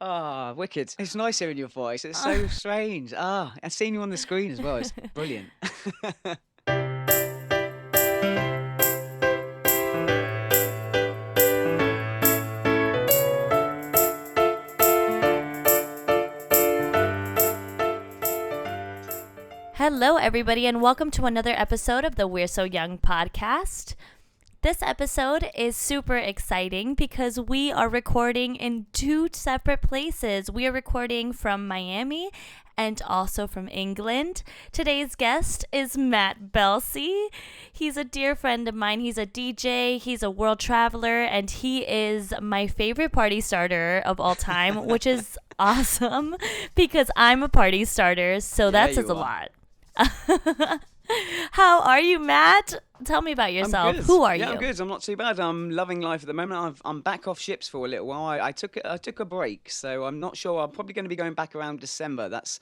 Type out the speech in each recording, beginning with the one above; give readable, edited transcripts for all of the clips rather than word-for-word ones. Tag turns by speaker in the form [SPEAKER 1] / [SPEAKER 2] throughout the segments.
[SPEAKER 1] Ah, wicked. It's nice hearing your voice. It's so strange. Ah, and seeing you on the screen as well. It's brilliant.
[SPEAKER 2] Hello, everybody, and welcome to another episode of the We're So Young podcast. This episode is super exciting because we are recording in two separate places. We are recording from Miami and also from England. Today's guest is Matt Belsey. He's a dear friend of mine. He's a DJ, he's a world traveler, and he is my favorite party starter of all time, which is awesome because I'm a party starter, so
[SPEAKER 1] Yeah,
[SPEAKER 2] that says
[SPEAKER 1] you
[SPEAKER 2] a
[SPEAKER 1] are.
[SPEAKER 2] lot. How are you, Matt? Tell me about
[SPEAKER 1] I'm
[SPEAKER 2] yourself.
[SPEAKER 1] good.
[SPEAKER 2] Who are
[SPEAKER 1] Yeah,
[SPEAKER 2] you?
[SPEAKER 1] I'm good. I'm not too bad. I'm loving life at the moment. I'm back off ships for a little while. I took a break, so I'm not sure. I'm probably going to be going back around December. That's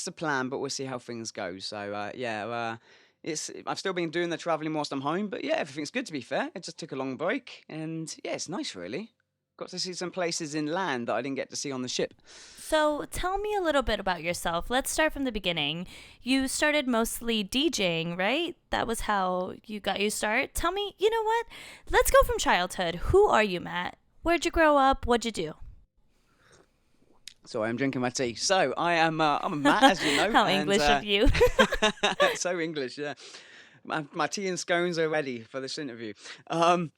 [SPEAKER 1] the plan, but we'll see how things go. So it's I've still been doing the traveling whilst I'm home, but yeah, everything's good to be fair. I just took a long break, and yeah, it's nice really. Got to see some places inland that I didn't get to see on the ship.
[SPEAKER 2] So tell me a little bit about yourself. Let's start from the beginning. You started mostly DJing, right? That was how you got your start. Tell me, you know what? Let's go from childhood. Who are you, Matt? Where'd you grow up? What'd you do?
[SPEAKER 1] Sorry, I'm drinking my tea. So I'm a Matt, as you know,
[SPEAKER 2] How
[SPEAKER 1] and
[SPEAKER 2] English of you.
[SPEAKER 1] so English, yeah. My tea and scones are ready for this interview. Um,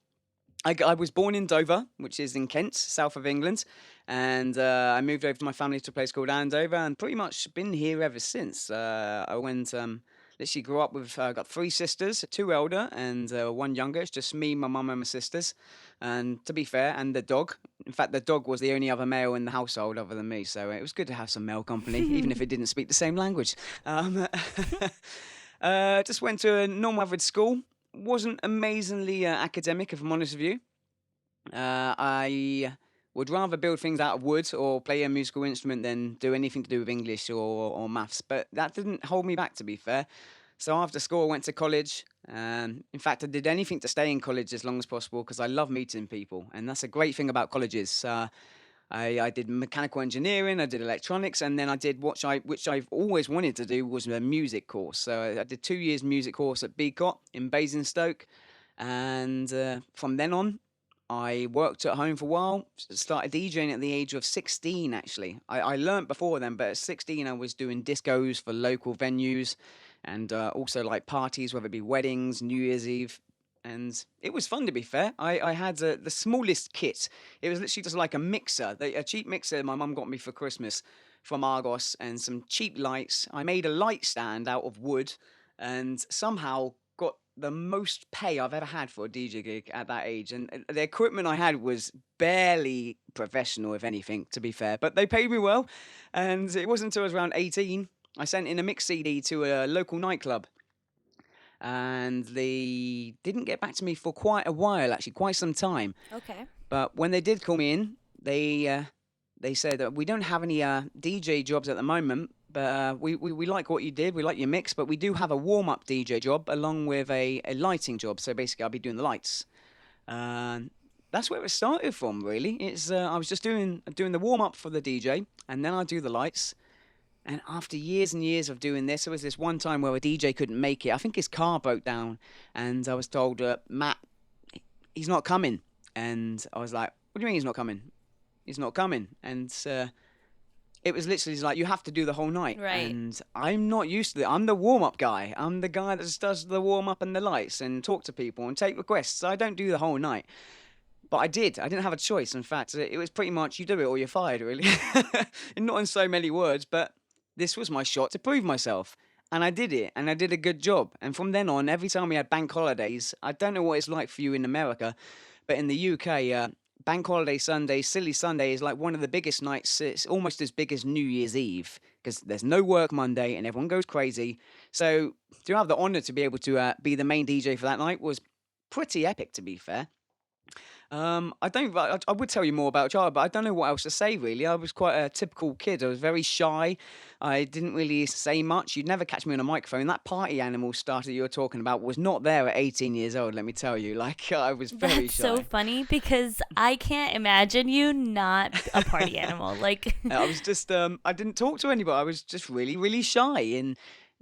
[SPEAKER 1] I was born in Dover, which is in Kent, south of England, and I moved over to my family to a place called Andover, and pretty much been here ever since. I went, literally grew up with, got three sisters, two elder and one younger. It's just me, my mum, and my sisters. And to be fair, and the dog. In fact, the dog was the only other male in the household other than me, so it was good to have some male company, even if it didn't speak the same language. Um, just went to a normal average school. Wasn't amazingly academic, if I'm honest with you. I would rather build things out of wood or play a musical instrument than do anything to do with English or maths. But that didn't hold me back, to be fair. So after school, I went to college. In fact, I did anything to stay in college as long as possible because I love meeting people, and that's a great thing about colleges. I did mechanical engineering, I did electronics, and then I did which I've always wanted to do was a music course. So I did 2 years music course at BCOT in Basingstoke, and from then on, I worked at home for a while. Started DJing at the age of 16. Actually, I learnt before then, but at 16 I was doing discos for local venues, and also like parties, whether it be weddings, New Year's Eve. And it was fun to be fair. I had the smallest kit. It was literally just like a mixer, a cheap mixer my mum got me for Christmas from Argos, and some cheap lights. I made a light stand out of wood, and somehow got the most pay I've ever had for a DJ gig at that age. And the equipment I had was barely professional, if anything, to be fair. But they paid me well, and it wasn't until I was around 18 I sent in a mix CD to a local nightclub, and they didn't get back to me for quite a while, actually, quite some time.
[SPEAKER 2] Okay.
[SPEAKER 1] But when they did call me in, they said that we don't have any DJ jobs at the moment, but we like what you did, we like your mix, but we do have a warm up DJ job along with a lighting job. So basically, I'll be doing the lights. And that's where it started from, really. It's I was just doing the warm up for the DJ, and then I do the lights. And after years and years of doing this, there was this one time where a DJ couldn't make it. I think his car broke down, and I was told, Matt, he's not coming. And I was like, what do you mean he's not coming? He's not coming. And it was literally like, you have to do the whole night.
[SPEAKER 2] Right.
[SPEAKER 1] And I'm not used to it. I'm the warm up guy. I'm the guy that just does the warm up and the lights and talk to people and take requests. I don't do the whole night. But I did. I didn't have a choice. In fact, it was pretty much you do it or you're fired, really. And not in so many words, but this was my shot to prove myself. And I did it, and I did a good job. And from then on, every time we had bank holidays, I don't know what it's like for you in America, but in the UK, Bank Holiday Sunday, Silly Sunday is like one of the biggest nights. It's almost as big as New Year's Eve because there's no work Monday and everyone goes crazy. So to have the honour to be able to be the main DJ for that night was pretty epic, to be fair. I don't. I would tell you more about childhood, but I don't know what else to say really. I was quite a typical kid. I was very shy. I didn't really say much. You'd never catch me on a microphone. That party animal starter you were talking about was not there at 18 years old. Let me tell you. Like I was very
[SPEAKER 2] That's so
[SPEAKER 1] shy.
[SPEAKER 2] funny because I can't imagine you not a party animal. Like,
[SPEAKER 1] I was just. I didn't talk to anybody. I was just really, really shy. And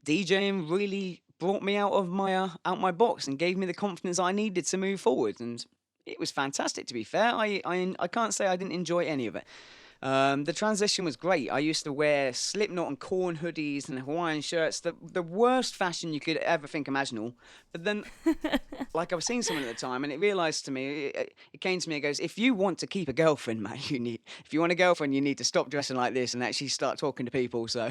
[SPEAKER 1] DJing really brought me out my box and gave me the confidence I needed to move forward. And it was fantastic. To be fair, I can't say I didn't enjoy any of it. The transition was great. I used to wear Slipknot and Corn hoodies and Hawaiian shirts, the worst fashion you could ever think imaginable. But then, like I was seeing someone at the time, and it realised to me, it came to me, it goes, if you want to keep a girlfriend, man, if you want a girlfriend, you need to stop dressing like this and actually start talking to people. So,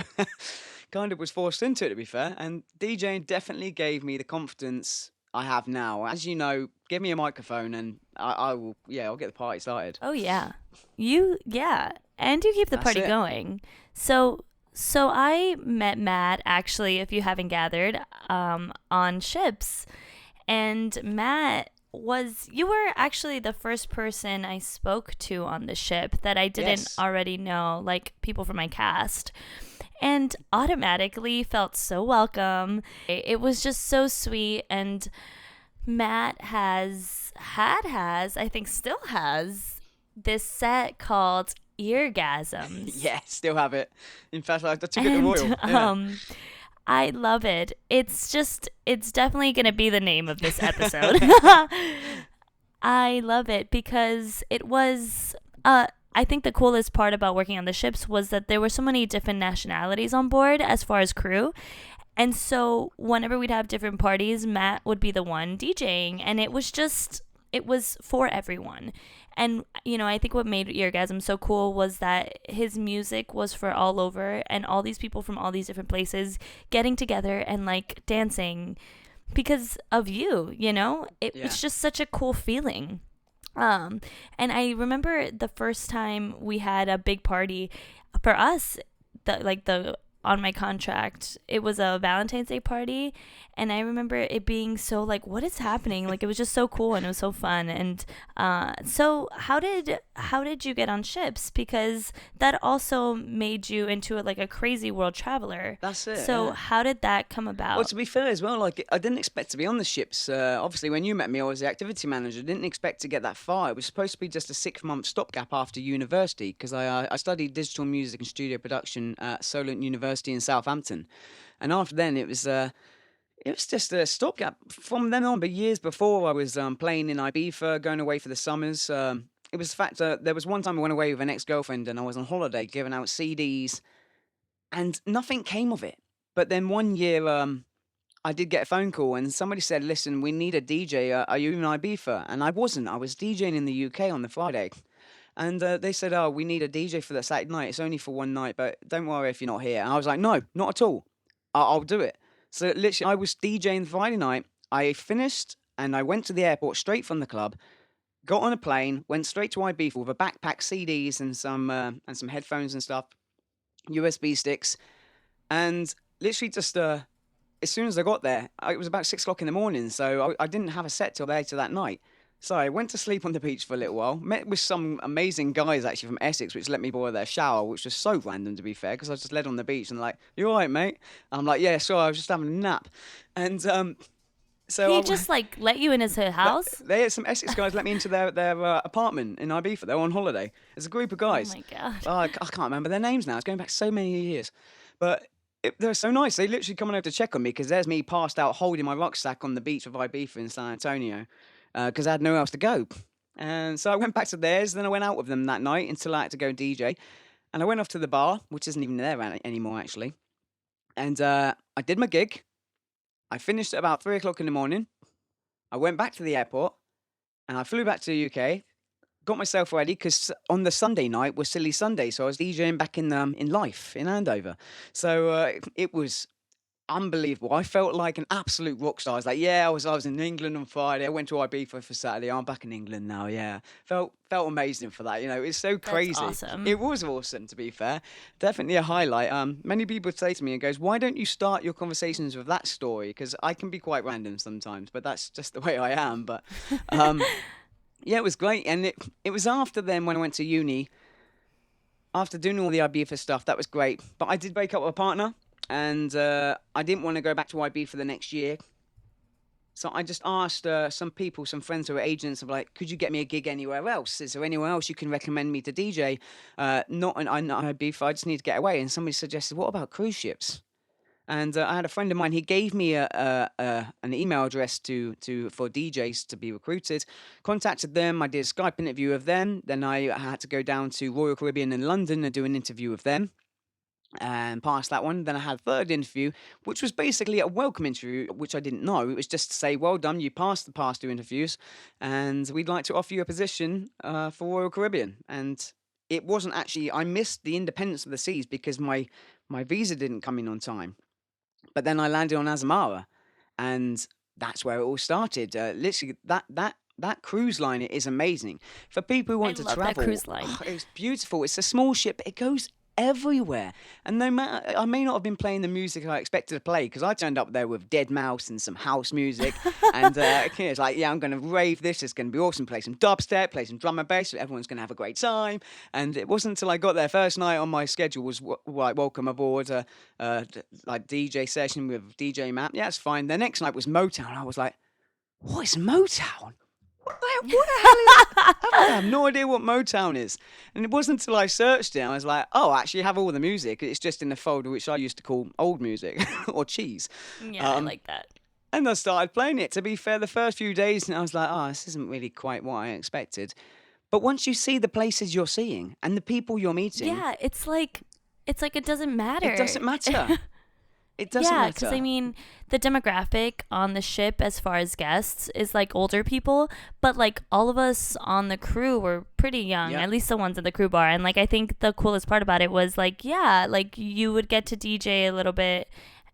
[SPEAKER 1] kind of was forced into it, to be fair. And DJing definitely gave me the confidence I have now. As you know, give me a microphone and I will, yeah, I'll get the party started.
[SPEAKER 2] oh yeah, yeah, and you keep the
[SPEAKER 1] That's
[SPEAKER 2] party
[SPEAKER 1] it.
[SPEAKER 2] going. So I met Matt actually, if you haven't gathered, on ships, and Matt was you were actually the first person I spoke to on the ship that I didn't
[SPEAKER 1] Yes.
[SPEAKER 2] already know, like people from my cast, and automatically felt so welcome. It was just so sweet. And Matt has I think still has this set called Eargasms.
[SPEAKER 1] Yeah, still have it. In fact, I took it to
[SPEAKER 2] And
[SPEAKER 1] Royal. Yeah.
[SPEAKER 2] I love it. It's definitely going to be the name of this episode. I love it because it was I think the coolest part about working on the ships was that there were so many different nationalities on board as far as crew. And so whenever we'd have different parties, Matt would be the one DJing, and it was for everyone. And I think what made Eargasm so cool was that his music was for all over, and all these people from all these different places getting together and like dancing because of
[SPEAKER 1] Yeah.
[SPEAKER 2] it's just such a cool feeling. And I remember the first time we had a big party for us, the on my contract, it was a Valentine's Day party, and I remember it being so like, what is happening? Like it was just so cool and it was so fun. And so how did you get on ships? Because that also made you into like a crazy world traveler.
[SPEAKER 1] That's it.
[SPEAKER 2] So
[SPEAKER 1] Yeah.
[SPEAKER 2] how did that come
[SPEAKER 1] Well,
[SPEAKER 2] about?
[SPEAKER 1] to be fair as well, like I didn't expect to be on the ships. Obviously, when you met me, I was the activity manager. Didn't expect to get that far. It was supposed to be just a 6 month stopgap after university because I studied digital music and studio production at Solent University in Southampton, and after then it was just a stopgap. From then on, but years before, I was playing in Ibiza, going away for the summers. It was the fact that there was one time I went away with an ex girlfriend and I was on holiday giving out CDs and nothing came of it. But then one year, I did get a phone call and somebody said, "Listen, we need a DJ. Are you in Ibiza?" And I wasn't. I was DJing in the UK on the Friday. And they said, "Oh, we need a DJ for that Saturday night. It's only for one night, but don't worry if you're not here." And I was like, "No, not at all. I'll do it." So literally, I was DJing Friday night. I finished and I went to the airport straight from the club. Got on a plane, went straight to Ibiza with a backpack, CDs, and some headphones and stuff, USB sticks, and literally just as soon as I got there, it was about 6 o'clock in the morning, so I didn't have a set till later that night. So I went to sleep on the beach for a little while. Met with some amazing guys actually from Essex, which let me borrow their shower, which was so random to be fair, because I was just led on the beach and like, "You all right, mate?" And I'm like, "Yeah, sure. I was just having a nap." And so
[SPEAKER 2] He just like let you in his house?
[SPEAKER 1] they had some Essex guys let me into their apartment in Ibiza. They were on holiday. There's a group of
[SPEAKER 2] Oh
[SPEAKER 1] guys.
[SPEAKER 2] my god.
[SPEAKER 1] Oh, I can't remember their names now. It's going back so many years. But they're so nice. They literally coming over to check on me because there's me passed out holding my rucksack on the beach of Ibiza in San Antonio because I had nowhere else to go. And so I went back to theirs. Then I went out with them that night until I had to go DJ. And I went off to the bar, which isn't even there anymore, actually. And I did my gig. I finished at about 3 o'clock in the morning. I went back to the airport and I flew back to the UK. Got myself ready because on the Sunday night was Silly Sunday, so I was DJing back in life in Andover. So it was unbelievable. I felt like an absolute rock star. I was like, yeah, I was in England on Friday. I went to Ibiza for Saturday. I'm back in England now. Yeah, felt amazing for that. It's so
[SPEAKER 2] That's
[SPEAKER 1] crazy.
[SPEAKER 2] awesome.
[SPEAKER 1] It was awesome, to be fair. Definitely a highlight. Many people say to me and goes, "Why don't you start your conversations with that story?" Because I can be quite random sometimes, but that's just the way I am. But um, Yeah, it was great, and it was after then when I went to uni. After doing all the Ibiza stuff, that was great. But I did break up with a partner, and I didn't want to go back to IB for the next year. So I just asked some people, some friends who are agents, of like, could you get me a gig anywhere else? Is there anywhere else you can recommend me to DJ? Not an Ibiza. I just need to get away. And somebody suggested, what about cruise ships? And I had a friend of mine. He gave me an email address to for DJs to be recruited. Contacted them. I did a Skype interview of them. Then I had to go down to Royal Caribbean in London and do an interview with them and passed that one. Then I had a third interview, which was basically a welcome interview, which I didn't know. It was just to say, well done, you passed the past two interviews, and we'd like to offer you a position for Royal Caribbean. And it wasn't actually, I missed the Independence of the Seas because my visa didn't come in on time. But then I landed on Azamara, and that's where it all started. Literally, that cruise line is amazing for people who
[SPEAKER 2] I
[SPEAKER 1] want to
[SPEAKER 2] love that
[SPEAKER 1] travel.
[SPEAKER 2] cruise line.
[SPEAKER 1] It's beautiful. It's a small ship, but it goes everywhere. And no matter, I may not have been playing the music I expected to play because I turned up there with Dead Mouse and some house music, and it's like, yeah, I'm going to rave this. It's going to be awesome. Play some dubstep, play some drum and bass. Everyone's going to have a great time. And it wasn't until I got there, first night on my schedule was like welcome aboard, like DJ session with DJ Matt. Yeah, it's fine. The next night was Motown. I was like, what is Motown? What the hell is that? I have no idea what Motown is. And it wasn't until I searched it, I was like, oh, I actually have all the music. It's just in a folder which I used to call old music or cheese.
[SPEAKER 2] Yeah, I like that.
[SPEAKER 1] And I started playing it. To be fair, the first few days, I was like, oh, this isn't really quite what I expected. But once you see the places you're seeing and the people you're meeting,
[SPEAKER 2] Yeah, it's like it doesn't matter.
[SPEAKER 1] it doesn't matter. It doesn't
[SPEAKER 2] Yeah,
[SPEAKER 1] matter.
[SPEAKER 2] because I mean, the demographic on the ship as far as guests is like older people, but like all of us on the crew were pretty young,
[SPEAKER 1] Yeah.
[SPEAKER 2] at least the ones in the crew bar. And like, I think the coolest part about it was like, yeah, like you would get to DJ a little bit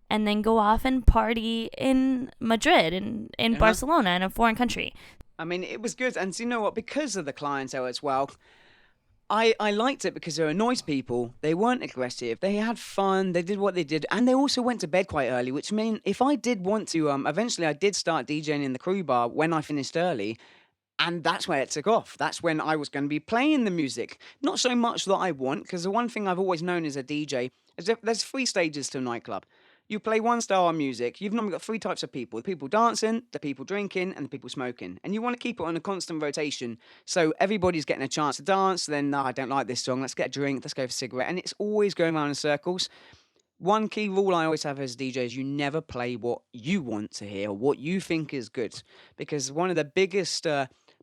[SPEAKER 2] and then go off and party in Madrid and in
[SPEAKER 1] Uh-huh.
[SPEAKER 2] Barcelona in a foreign country.
[SPEAKER 1] I mean, it was good. And you know what? Because of the clientele as well, I liked it because they were nice people. They weren't aggressive. They had fun. They did what they did. And they also went to bed quite early, which mean if I did want to, eventually I did start DJing in the crew bar when I finished early. And that's where it took off. That's when I was going to be playing the music. Not so much that I want, because the one thing I've always known as a DJ is that there's three stages to a nightclub. You play one style of music, you've normally got three types of people: the people dancing, the people drinking, and the people smoking. And you want to keep it on a constant rotation. So everybody's getting a chance to dance, then, no, I don't like this song, let's get a drink, let's go for a cigarette. And it's always going around in circles. One key rule I always have as a DJ is you never play what you want to hear or what you think is good. Because one of the biggest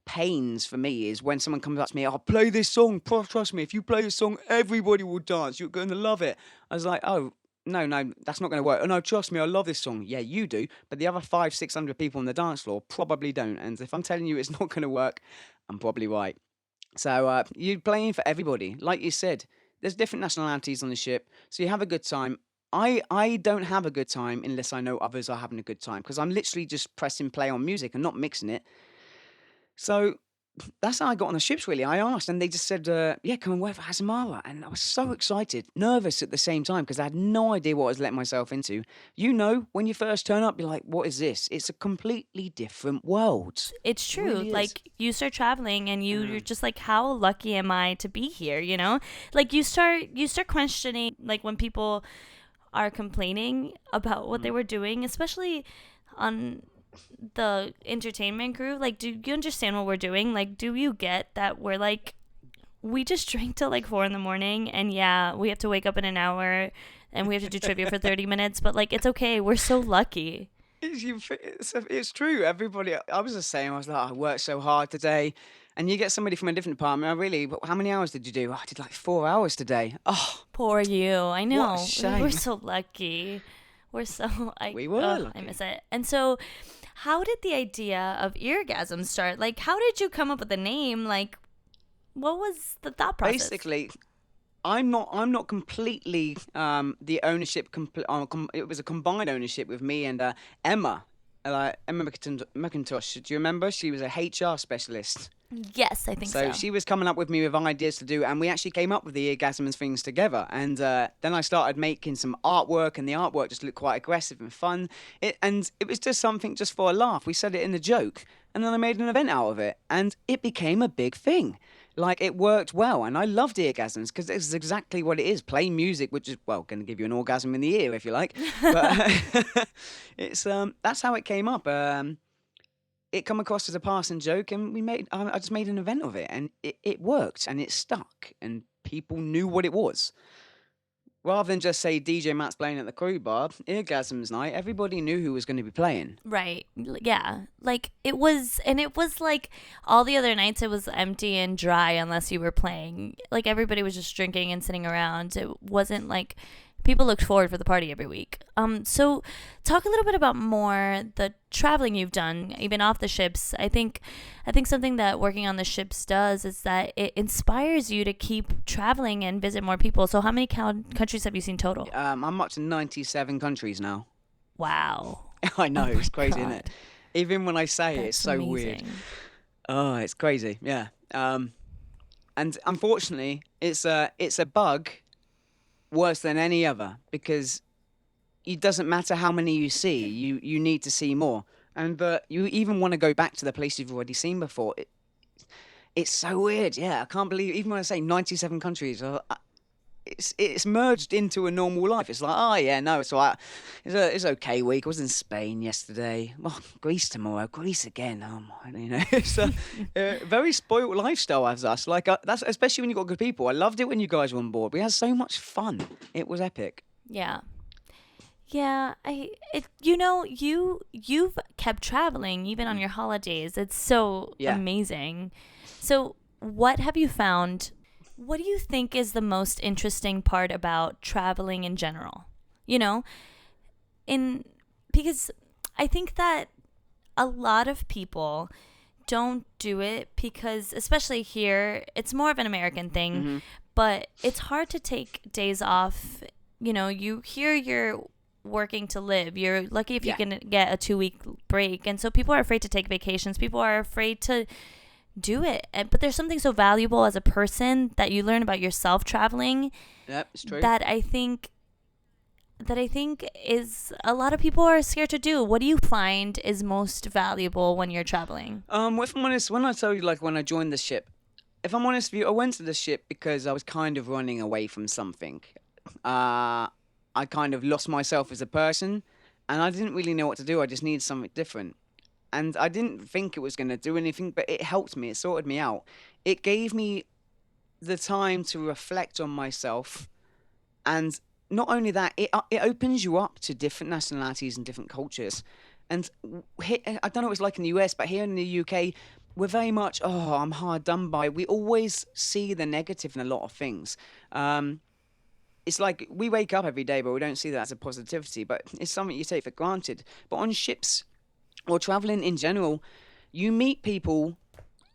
[SPEAKER 1] pains for me is when someone comes up to me, I'll play this song. Trust me, if you play this song, everybody will dance. You're going to love it. I was like, oh, no, no, that's not going to work. Oh, no, trust me, I love this song. Yeah, you do. But the other 600 people on the dance floor probably don't. And if I'm telling you it's not going to work, I'm probably right. So you're playing for everybody. Like you said, there's different nationalities on the ship. So you have a good time. I don't have a good time unless I know others are having a good time because I'm literally just pressing play on music and not mixing it. So that's how I got on the ships, really. I asked, and they just said, yeah, come and work for Hazamara. And I was so excited, nervous at the same time, because I had no idea what I was letting myself into. You know, when you first turn up, you're like, what is this? It's a completely different world.
[SPEAKER 2] It's
[SPEAKER 1] It
[SPEAKER 2] true.
[SPEAKER 1] really is.
[SPEAKER 2] Like you start traveling and you're just like, how lucky am I to be here? You know, like you start questioning like when people are complaining about what they were doing, especially on the entertainment crew. Like, do you understand what we're doing? Like, do you get that we're like, we just drink till like 4 a.m, and yeah, we have to wake up in an hour and we have to do trivia for 30 minutes, but like, it's okay. We're so lucky.
[SPEAKER 1] It's true. Everybody, I was just saying, I was like, I worked so hard today. And you get somebody from a different department. Oh, really? But how many hours did you do? Oh, I did like 4 hours today. Oh,
[SPEAKER 2] Poor you. I know.
[SPEAKER 1] shame.
[SPEAKER 2] We're so lucky. We're so
[SPEAKER 1] We were
[SPEAKER 2] I
[SPEAKER 1] lucky.
[SPEAKER 2] miss it. And so, how did the idea of Eargasms start? Like, how did you come up with the name? Like, what was the thought process?
[SPEAKER 1] basically, I'm not completely the ownership. It was a combined ownership with me and Emma. like Emma McIntosh. Do you remember? She was a HR specialist.
[SPEAKER 2] Yes, I think
[SPEAKER 1] So
[SPEAKER 2] so.
[SPEAKER 1] she was coming up with me with ideas to do, and we actually came up with the Eargasms things together. And then I started making some artwork, and the artwork just looked quite aggressive and fun. And it was just something just for a laugh. We said it in a joke, and then I made an event out of it, and it became a big thing. Like it worked well, and I loved Eargasms because this is exactly what it is: play music, which is well going to give you an orgasm in the ear if you like. But it's that's how it came up. It come across as a passing joke, and I just made an event of it, and it worked, and it stuck, and people knew what it was. Rather than just say DJ Matt's playing at the crew bar, Eargasms night, everybody knew who was going to be playing.
[SPEAKER 2] Right. Yeah. Like it was, and it was like all the other nights it was empty and dry unless you were playing. Like everybody was just drinking and sitting around. It wasn't like people looked forward for the party every week. So talk a little bit about more the traveling you've done, even off the ships. I think something that working on the ships does is that it inspires you to keep traveling and visit more people. So how many countries have you seen total?
[SPEAKER 1] I'm up to 97 countries now.
[SPEAKER 2] Wow.
[SPEAKER 1] I know,
[SPEAKER 2] Oh my
[SPEAKER 1] it's crazy, isn't it?
[SPEAKER 2] God.
[SPEAKER 1] Even when I say it, it's
[SPEAKER 2] That's
[SPEAKER 1] so weird.
[SPEAKER 2] amazing.
[SPEAKER 1] Oh, it's crazy, yeah. And unfortunately, it's a bug worse than any other because it doesn't matter how many you see, you need to see more. And but you even want to go back to the place you've already seen before. It's so weird, yeah. I can't believe even when I say 97 countries, it's merged into a normal life. It's like, oh yeah, no, it's all right. It's okay week. I was in Spain yesterday. Well, Greece tomorrow. Greece again. Oh my, it's a very spoiled lifestyle as us. Like that's especially when you got good people. I loved it when you guys were on board. We had so much fun. It was epic.
[SPEAKER 2] Yeah. Yeah, you've kept traveling even on
[SPEAKER 1] Mm.
[SPEAKER 2] your holidays. It's so
[SPEAKER 1] Yeah.
[SPEAKER 2] amazing. So, what have you found? What do you think is the most interesting part about traveling in general? You know, in because I think that a lot of people don't do it because especially here, it's more of an American thing,
[SPEAKER 1] Hmm.
[SPEAKER 2] but it's hard to take days off. You here you're working to live. You're lucky if you
[SPEAKER 1] Yeah.
[SPEAKER 2] can get a 2 week break. And so people are afraid to take vacations. People are afraid to do it. But there's something so valuable as a person that you learn about yourself traveling
[SPEAKER 1] Yep, it's true.
[SPEAKER 2] that I think is a lot of people are scared to do. What do you find is most valuable when you're traveling?
[SPEAKER 1] If I'm honest, when I tell you like when I joined the ship, if I'm honest with you, I went to the ship because I was kind of running away from something. I kind of lost myself as a person, and I didn't really know what to do. I just needed something different, and I didn't think it was going to do anything, but it helped me. It sorted me out. It gave me the time to reflect on myself, and not only that, it opens you up to different nationalities and different cultures. And I don't know what it's like in the US, but here in the UK, we're very much, oh, I'm hard done by. We always see the negative in a lot of things. It's like we wake up every day, but we don't see that as a positivity. But it's something you take for granted. But on ships or traveling in general, you meet people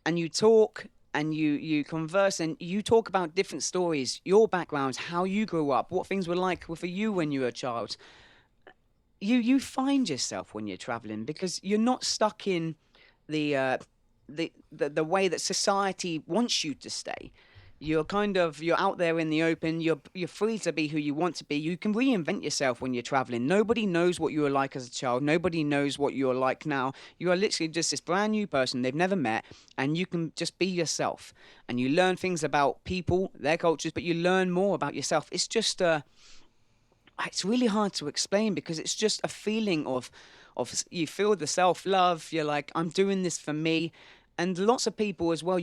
[SPEAKER 1] and you talk and you converse and you talk about different stories, your backgrounds, how you grew up, what things were like for you when you were a child. You find yourself when you're traveling because you're not stuck in the the way that society wants you to stay. You're out there in the open. You're free to be who you want to be. You can reinvent yourself when you're traveling. Nobody knows what you were like as a child. Nobody knows what you're like now. You are literally just this brand new person they've never met, and you can just be yourself. And you learn things about people, their cultures, but you learn more about yourself. It's really hard to explain because it's just a feeling of you feel the self-love. You're like, I'm doing this for me. And lots of people as well,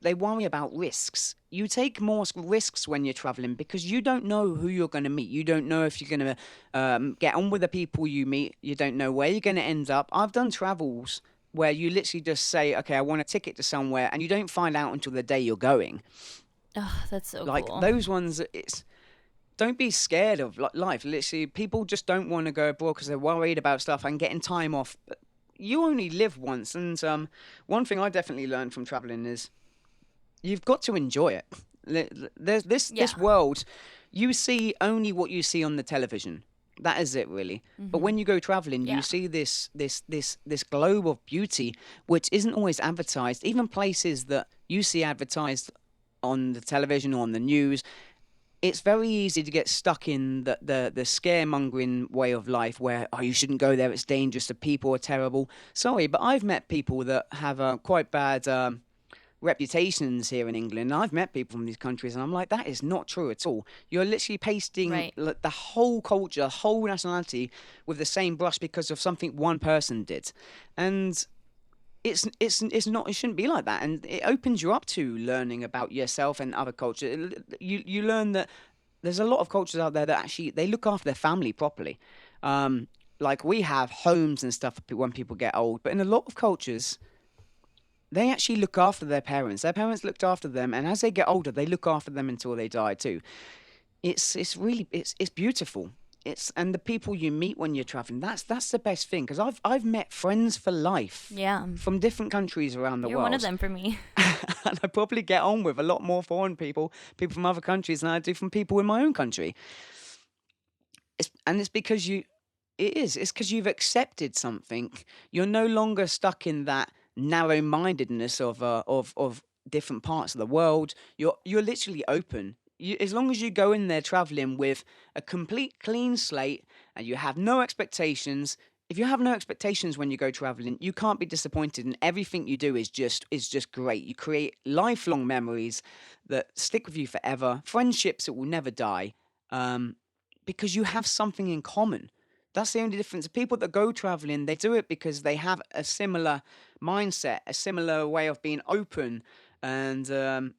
[SPEAKER 1] they worry about risks. You take more risks when you're traveling because you don't know who you're going to meet. You don't know if you're going to get on with the people you meet. You don't know where you're going to end up. I've done travels where you literally just say, okay, I want a ticket to somewhere, and you don't find out until the day you're going.
[SPEAKER 2] Oh, that's so
[SPEAKER 1] Like
[SPEAKER 2] cool.
[SPEAKER 1] those ones, it's don't be scared of life. Literally, people just don't want to go abroad because they're worried about stuff and getting time off. But you only live once, and one thing I definitely learned from traveling is you've got to enjoy it. There's this
[SPEAKER 2] Yeah.
[SPEAKER 1] world. You see only what you see on the television. That is it, really. But
[SPEAKER 2] Mm-hmm.
[SPEAKER 1] when you go traveling, you
[SPEAKER 2] Yeah.
[SPEAKER 1] see this globe of beauty, which isn't always advertised. Even places that you see advertised on the television or on the news, it's very easy to get stuck in the scaremongering way of life where, oh, you shouldn't go there, it's dangerous, the people are terrible. Sorry, but I've met people that have quite bad reputations here in England. I've met people from these countries, and I'm like, that is not true at all. You're literally pasting
[SPEAKER 2] Right.
[SPEAKER 1] the whole culture, whole nationality with the same brush because of something one person did. And it's not, it shouldn't be like that, and it opens you up to learning about yourself and other cultures. You learn that there's a lot of cultures out there that actually they look after their family properly. um like we have homes and stuff when people get old, but in a lot of cultures they actually look after their parents looked after them, and as they get older they look after them until they die too. It's really it's beautiful. It's And the people you meet when you're traveling, that's the best thing, because I've met friends for life
[SPEAKER 2] Yeah.
[SPEAKER 1] from different countries around the
[SPEAKER 2] You're one of
[SPEAKER 1] world.
[SPEAKER 2] them for me.
[SPEAKER 1] And I probably get on with a lot more foreign people from other countries, than I do from people in my own country. It's because it's because you've accepted something. You're no longer stuck in that narrow-mindedness of different parts of the world. You're literally open. As long as you go in there traveling with a complete clean slate and you have no expectations. If you have no expectations when you go traveling, you can't be disappointed, and everything you do is just great. You create lifelong memories that stick with you forever, friendships that will never die. Um, because you have something in common. That's the only difference. People that go traveling, they do it because they have a similar mindset, a similar way of being open, and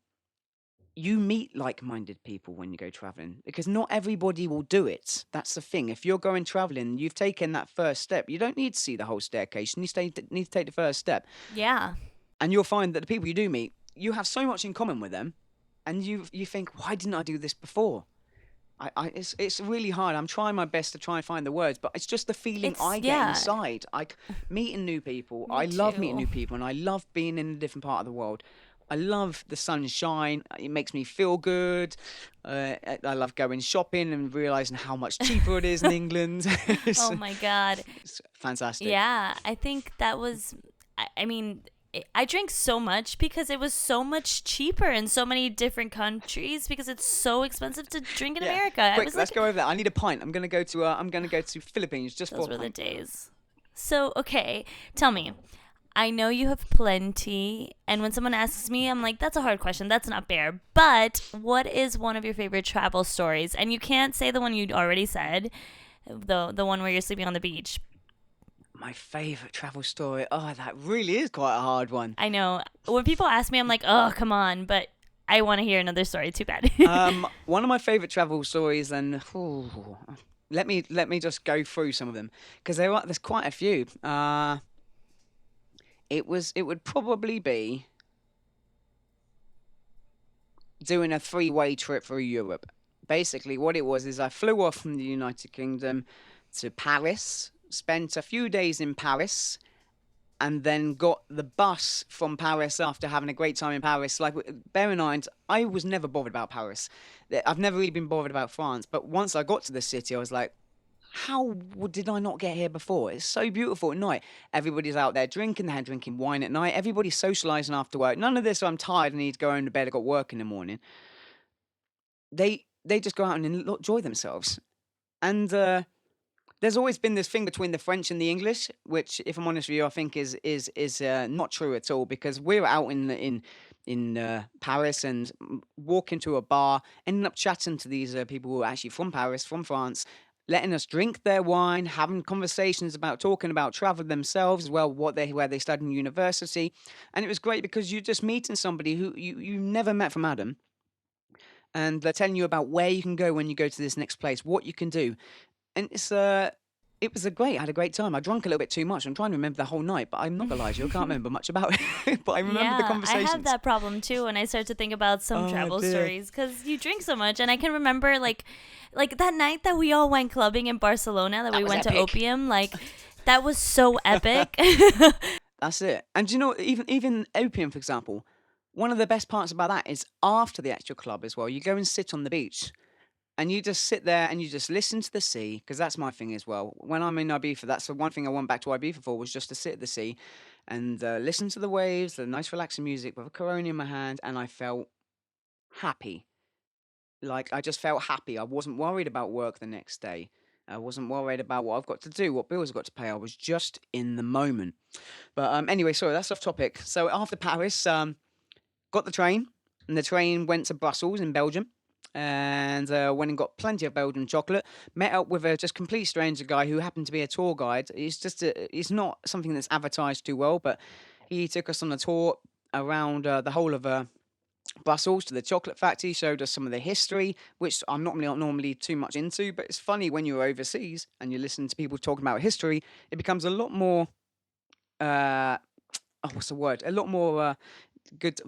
[SPEAKER 1] you meet like-minded people when you go traveling, because not everybody will do it. That's the thing. If you're going traveling, you've taken that first step. You don't need to see the whole staircase. You need to take the first step,
[SPEAKER 2] Yeah.
[SPEAKER 1] and you'll find that the people you do meet, you have so much in common with them, and you think, why didn't I do this before? It's really hard. I'm trying my best to try and find the words, but it's just the feeling
[SPEAKER 2] It's
[SPEAKER 1] I get
[SPEAKER 2] yeah.
[SPEAKER 1] inside. Meeting new people.
[SPEAKER 2] Me
[SPEAKER 1] I love meeting
[SPEAKER 2] too.
[SPEAKER 1] new people, and I love being in a different part of the world. I love the sunshine. It makes me feel good. I love going shopping and realizing how much cheaper it is in England. it's,
[SPEAKER 2] Oh my god.
[SPEAKER 1] it's fantastic.
[SPEAKER 2] Yeah, I think that was. I mean, I drank so much because it was so much cheaper in so many different countries because it's so expensive to drink in
[SPEAKER 1] Yeah.
[SPEAKER 2] America. I
[SPEAKER 1] Quick,
[SPEAKER 2] was
[SPEAKER 1] let's
[SPEAKER 2] like,
[SPEAKER 1] go over that. I need a pint. I'm gonna go to Philippines just for
[SPEAKER 2] those
[SPEAKER 1] a
[SPEAKER 2] were the
[SPEAKER 1] pint.
[SPEAKER 2] days. So, okay, tell me. I know you have plenty, and when someone asks me, I'm like, that's a hard question. That's not fair. But what is one of your favorite travel stories? And you can't say the one you already said, the one where you're sleeping on the beach.
[SPEAKER 1] My favorite travel story. Oh, that really is quite a hard one.
[SPEAKER 2] I know. When people ask me, I'm like, oh, come on. But I want to hear another story. Too bad.
[SPEAKER 1] One of my favorite travel stories, and let me just go through some of them, because there's quite a few. It would probably be doing a three-way trip through Europe. Basically, what it was is I flew off from the United Kingdom to Paris, spent a few days in Paris, and then got the bus from Paris after having a great time in Paris. Like, bear in mind, I was never bothered about Paris. I've never really been bothered about France. But once I got to the city, I was like, how did I not get here before? It's so beautiful at night. Everybody's out there drinking. They're drinking wine at night. Everybody's socializing after work. None of this, I'm tired, I need to go home to bed, I got work in the morning. They just go out and enjoy themselves. And there's always been this thing between the French and the English, which, if I'm honest with you, I think is not true at all. Because we're out in Paris and walk into a bar, ending up chatting to these people who are actually from Paris, from France, letting us drink their wine, having conversations about talking about travel themselves as well, where they studied in university, and it was great because you're just meeting somebody who you never met from Adam, and they're telling you about where you can go when you go to this next place, what you can do, and it was a great. I had a great time. I drank a little bit too much. I'm trying to remember the whole night, but I'm not gonna lie to you, I can't remember much about it. But I remember the
[SPEAKER 2] Yeah, I have
[SPEAKER 1] conversations.
[SPEAKER 2] that problem too when I start to think about some
[SPEAKER 1] Oh
[SPEAKER 2] travel
[SPEAKER 1] dear.
[SPEAKER 2] stories because you drink so much, and I can remember like that night that we all went clubbing in Barcelona, that
[SPEAKER 1] That
[SPEAKER 2] we
[SPEAKER 1] was
[SPEAKER 2] went to
[SPEAKER 1] epic.
[SPEAKER 2] Opium, like that was so epic.
[SPEAKER 1] That's it. And do you know, even opium, for example, one of the best parts about that is after the actual club as well. You go and sit on the beach, and you just sit there and you just listen to the sea, because that's my thing as well. When I'm in Ibiza, that's the one thing I went back to Ibiza for, was just to sit at the sea and listen to the waves, the nice relaxing music with a Corona in my hand, and I felt happy. Like, I just felt happy. I wasn't worried about work the next day. I wasn't worried about what I've got to do, what bills I've got to pay. I was just in the moment. But anyway, sorry, that's off topic. So after Paris, got the train, and the train went to Brussels in Belgium, and went and got plenty of Belgian chocolate. Met up with a just complete stranger guy who happened to be a tour guide. It's not something that's advertised too well, but he took us on a tour around the whole of Brussels to the chocolate factory, showed us some of the history, which I'm not normally too much into. But it's funny when you're overseas and you listen to people talking about history, it becomes a lot more. Uh, what's the word? A lot more good.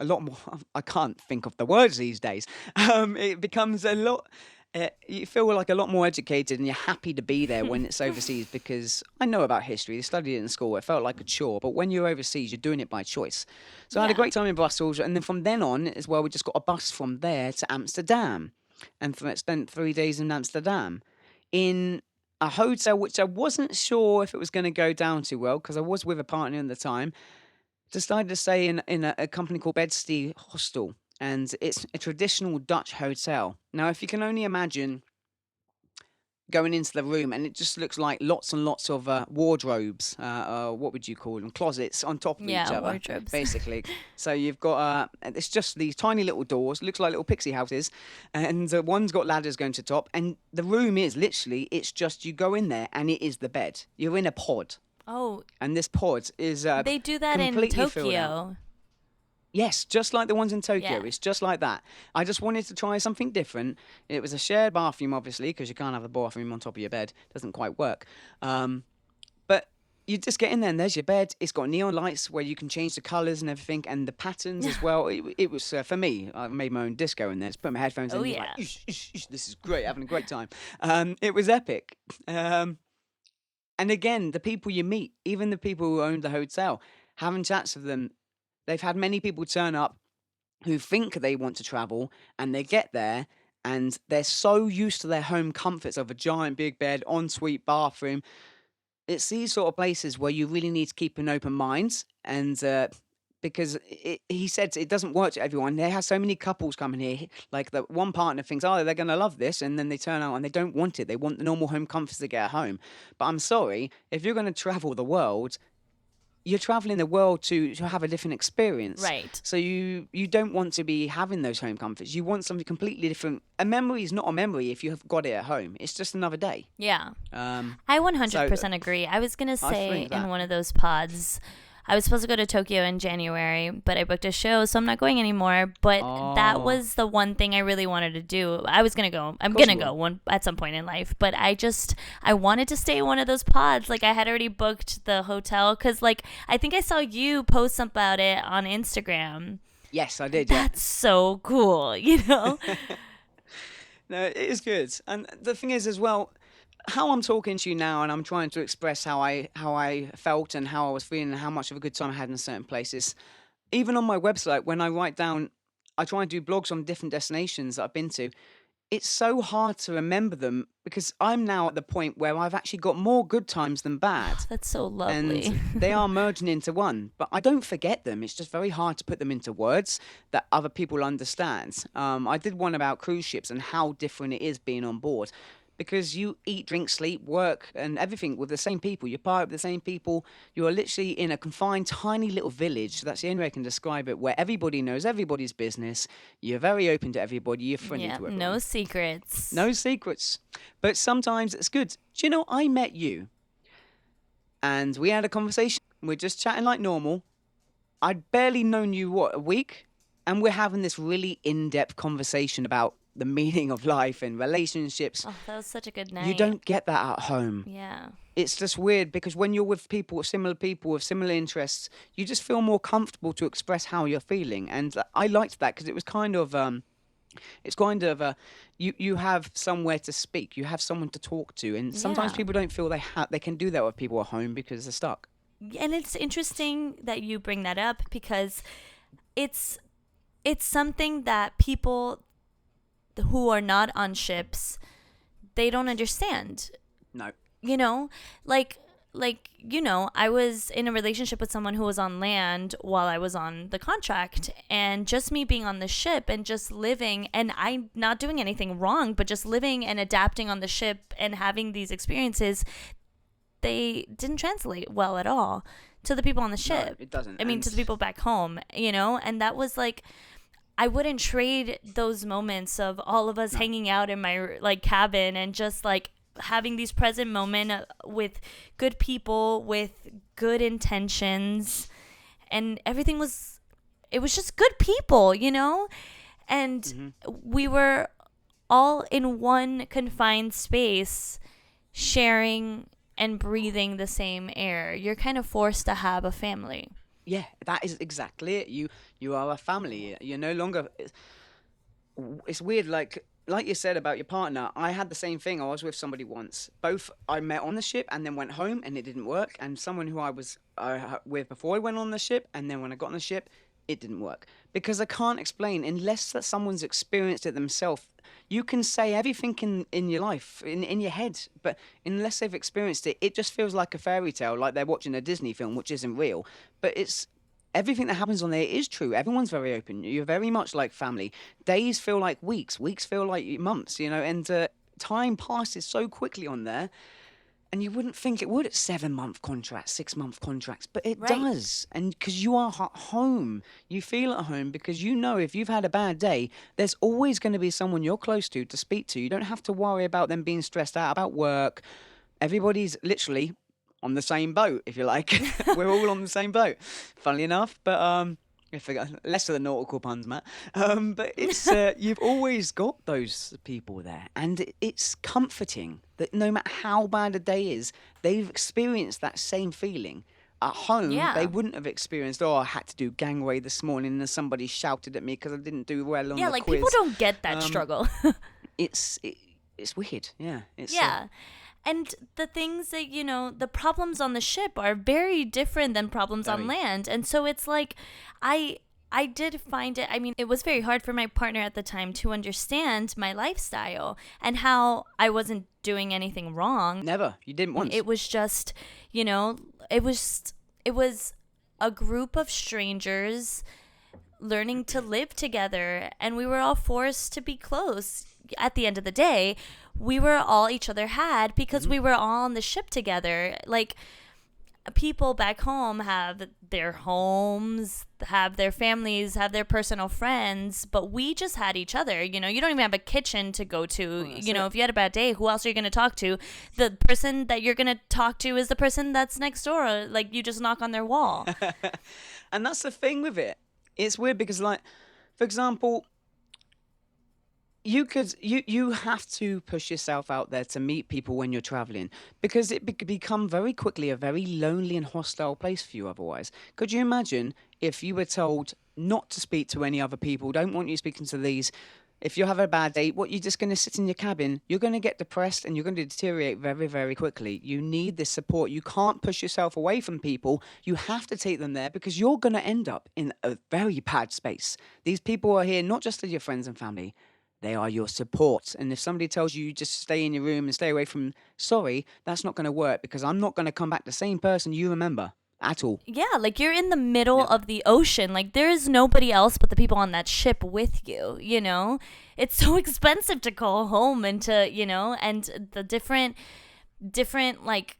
[SPEAKER 1] A lot more. I can't think of the words these days. It becomes a lot. You feel like a lot more educated, and you're happy to be there when it's overseas, because I know about history. I studied it in school. It felt like a chore, but when you're overseas, you're doing it by choice. So I had a
[SPEAKER 2] Yeah.
[SPEAKER 1] great time in Brussels, and then from then on as well, we just got a bus from there to Amsterdam, and spent 3 days in Amsterdam, in a hotel which I wasn't sure if it was going to go down too well, because I was with a partner at the time. Decided to stay in a company called Bedstead Hostel, and it's a traditional Dutch hotel. Now, if you can only imagine going into the room, and it just looks like lots and lots of wardrobes, what would you call them? Closets on top of each
[SPEAKER 2] Yeah,
[SPEAKER 1] other,
[SPEAKER 2] wardrobes.
[SPEAKER 1] basically. So you've got, it's just these tiny little doors, looks like little pixie houses, and one's got ladders going to the top, and the room is literally, it's just you go in there, and it is the bed. You're in a pod,
[SPEAKER 2] Oh,
[SPEAKER 1] and this pod is
[SPEAKER 2] they do that in
[SPEAKER 1] completely filled out.
[SPEAKER 2] Tokyo.
[SPEAKER 1] Yes, just like the ones in
[SPEAKER 2] Yeah.
[SPEAKER 1] Tokyo. It's just like that. I just wanted to try something different. It was a shared bathroom, obviously, because you can't have the bathroom on top of your bed. Doesn't quite work. But you just get in there, and there's your bed. It's got neon lights where you can change the colours and everything, and the patterns as well. It was, for me, I made my own disco in there. Just put my headphones
[SPEAKER 2] Oh
[SPEAKER 1] in, you're like,
[SPEAKER 2] yeah.
[SPEAKER 1] "Ish, ish, ish, this is great, having a great time." It was epic. And again, the people you meet, even the people who owned the hotel, having chats with them, they've had many people turn up who think they want to travel, and they get there and they're so used to their home comforts of a giant big bed, ensuite bathroom. It's these sort of places where you really need to keep an open mind, and because he said it doesn't work to everyone. They have so many couples coming here. Like, the one partner thinks, oh, they're going to love this, and then they turn out and they don't want it. They want the normal home comforts they get at home. But I'm sorry, if you're going to travel the world, you're traveling the world to have a different experience.
[SPEAKER 2] Right.
[SPEAKER 1] So you don't want to be having those home comforts. You want something completely different. A memory is not a memory if you have got it at home. It's just another day.
[SPEAKER 2] Yeah.
[SPEAKER 1] Um,
[SPEAKER 2] I
[SPEAKER 1] so
[SPEAKER 2] 100% agree. I was going to
[SPEAKER 1] I
[SPEAKER 2] say
[SPEAKER 1] think
[SPEAKER 2] in
[SPEAKER 1] that.
[SPEAKER 2] one of those pods, I was supposed to go to Tokyo in January, but I booked a show, so I'm not going anymore. But that
[SPEAKER 1] Oh,
[SPEAKER 2] was the one thing I really wanted to do. I was going to go. I'm
[SPEAKER 1] of course
[SPEAKER 2] going to
[SPEAKER 1] you
[SPEAKER 2] go
[SPEAKER 1] will.
[SPEAKER 2] one at some point in life, but I wanted to stay in one of those pods. Like, I had already booked the hotel cuz like I think I saw you post something about it on Instagram.
[SPEAKER 1] Yes, I did. Yeah.
[SPEAKER 2] That's so cool, you know?
[SPEAKER 1] No, it is good. And the thing is as well, how I'm talking to you now, and I'm trying to express how I felt and how I was feeling and how much of a good time I had in certain places. Even on my website, when I write down, I try and do blogs on different destinations that I've been to. It's so hard to remember them, because I'm now at the point where I've actually got more good times than bad,
[SPEAKER 2] That's so
[SPEAKER 1] and
[SPEAKER 2] lovely.
[SPEAKER 1] they are merging into one. But I don't forget them. It's just very hard to put them into words that other people understand. I did one about cruise ships and how different it is being on board, because you eat, drink, sleep, work, and everything with the same people. You party with the same people. You are literally in a confined, tiny little village. That's the only way I can describe it, where everybody knows everybody's business. You're very open to everybody. You're friendly
[SPEAKER 2] Yeah,
[SPEAKER 1] to
[SPEAKER 2] no
[SPEAKER 1] everyone.
[SPEAKER 2] secrets.
[SPEAKER 1] No secrets. But sometimes it's good. Do you know, I met you and we had a conversation. We're just chatting like normal. I'd barely known you, what, a week? And we're having this really in depth conversation about the meaning of life and relationships.
[SPEAKER 2] Oh, that was such a good
[SPEAKER 1] You
[SPEAKER 2] night.
[SPEAKER 1] don't get that at home.
[SPEAKER 2] Yeah.
[SPEAKER 1] It's just weird, because when you're with people with similar interests, you just feel more comfortable to express how you're feeling. And I liked that, because it was kind of it's kind of you have somewhere to speak, you have someone to talk to, and sometimes
[SPEAKER 2] Yeah.
[SPEAKER 1] people don't feel they can do that with people at home because they're stuck.
[SPEAKER 2] And it's interesting that you bring that up because it's it's something that people who are not on ships, they don't understand.
[SPEAKER 1] No.
[SPEAKER 2] You know, like I was in a relationship with someone who was on land while I was on the contract, and just me being on the ship and just living, and I'm not doing anything wrong, but just living and adapting on the ship and having these experiences, they didn't translate well at all to the people on the ship.
[SPEAKER 1] No, it doesn't.
[SPEAKER 2] I mean, to the people back home, and that was like, I wouldn't trade those moments of all of us hanging out in my like cabin and just like having these present moments with good people with good intentions, and everything was, it was just good people, and we were all in one confined space sharing and breathing the same air. You're kind of forced to have a family.
[SPEAKER 1] Yeah, that is exactly it. You are a family. You're no longer. It's weird, like you said about your partner. I had the same thing. I was with somebody once. Both I met on the ship and then went home, and it didn't work. And someone who I was with before I went on the ship, and then when I got on the ship, it didn't work because I can't explain unless that someone's experienced it themselves. You can say everything in your life, in your head, but unless they've experienced it, it just feels like a fairy tale, like they're watching a Disney film, which isn't real. But it's everything that happens on there is true. Everyone's very open. You're very much like family. Days feel like weeks. Weeks feel like months. And time passes so quickly on there. And you wouldn't think it would at 7-month contracts, 6-month contracts, but it
[SPEAKER 2] Right.
[SPEAKER 1] does. And because you are at home, you feel at home because you know if you've had a bad day, there's always going to be someone you're close to speak to. You don't have to worry about them being stressed out about work. Everybody's literally on the same boat, if you like. We're all on the same boat, funnily enough. But I forgot less of the nautical puns, Matt. But it's you've always got those people there, and it's comforting that no matter how bad a day is, they've experienced that same feeling. At home,
[SPEAKER 2] Yeah.
[SPEAKER 1] they wouldn't have experienced. Oh, I had to do gangway this morning, and somebody shouted at me because I didn't do well on
[SPEAKER 2] Yeah,
[SPEAKER 1] the
[SPEAKER 2] like
[SPEAKER 1] quiz.
[SPEAKER 2] people don't get that struggle.
[SPEAKER 1] It's weird. Yeah. It's
[SPEAKER 2] Yeah. And the things that, the problems on the ship are very different than problems on
[SPEAKER 1] Very.
[SPEAKER 2] land. And so it's like, I did find it, I mean, it was very hard for my partner at the time to understand my lifestyle and how I wasn't doing anything wrong.
[SPEAKER 1] Never. You didn't once.
[SPEAKER 2] It was just, it was a group of strangers learning to live together, and we were all forced to be close. At the end of the day, we were all each other had because we were all on the ship together. Like, people back home have their homes, have their families, have their personal friends, but we just had each other. You don't even have a kitchen to go to. If you had a bad day, who else are you going to talk to? The person that you're going to talk to is the person that's next door. Like, you just knock on their wall.
[SPEAKER 1] And that's the thing with it. It's weird because, like, for example, you have to push yourself out there to meet people when you're traveling because it could become very quickly a very lonely and hostile place for you otherwise. Could you imagine if you were told not to speak to any other people, don't want you speaking to these? If you have a bad day, what, you're just going to sit in your cabin, you're going to get depressed and you're going to deteriorate very, very quickly. You need this support. You can't push yourself away from people. You have to take them there because you're going to end up in a very bad space. These people are here not just as your friends and family, they are your support. And if somebody tells you just stay in your room and stay away from, sorry, that's not going to work because I'm not going to come back the same person you remember at all.
[SPEAKER 2] Yeah, like you're in the middle
[SPEAKER 1] Yeah.
[SPEAKER 2] of the ocean. Like, there is nobody else but the people on that ship with you, It's so expensive to go home and to, and the different like,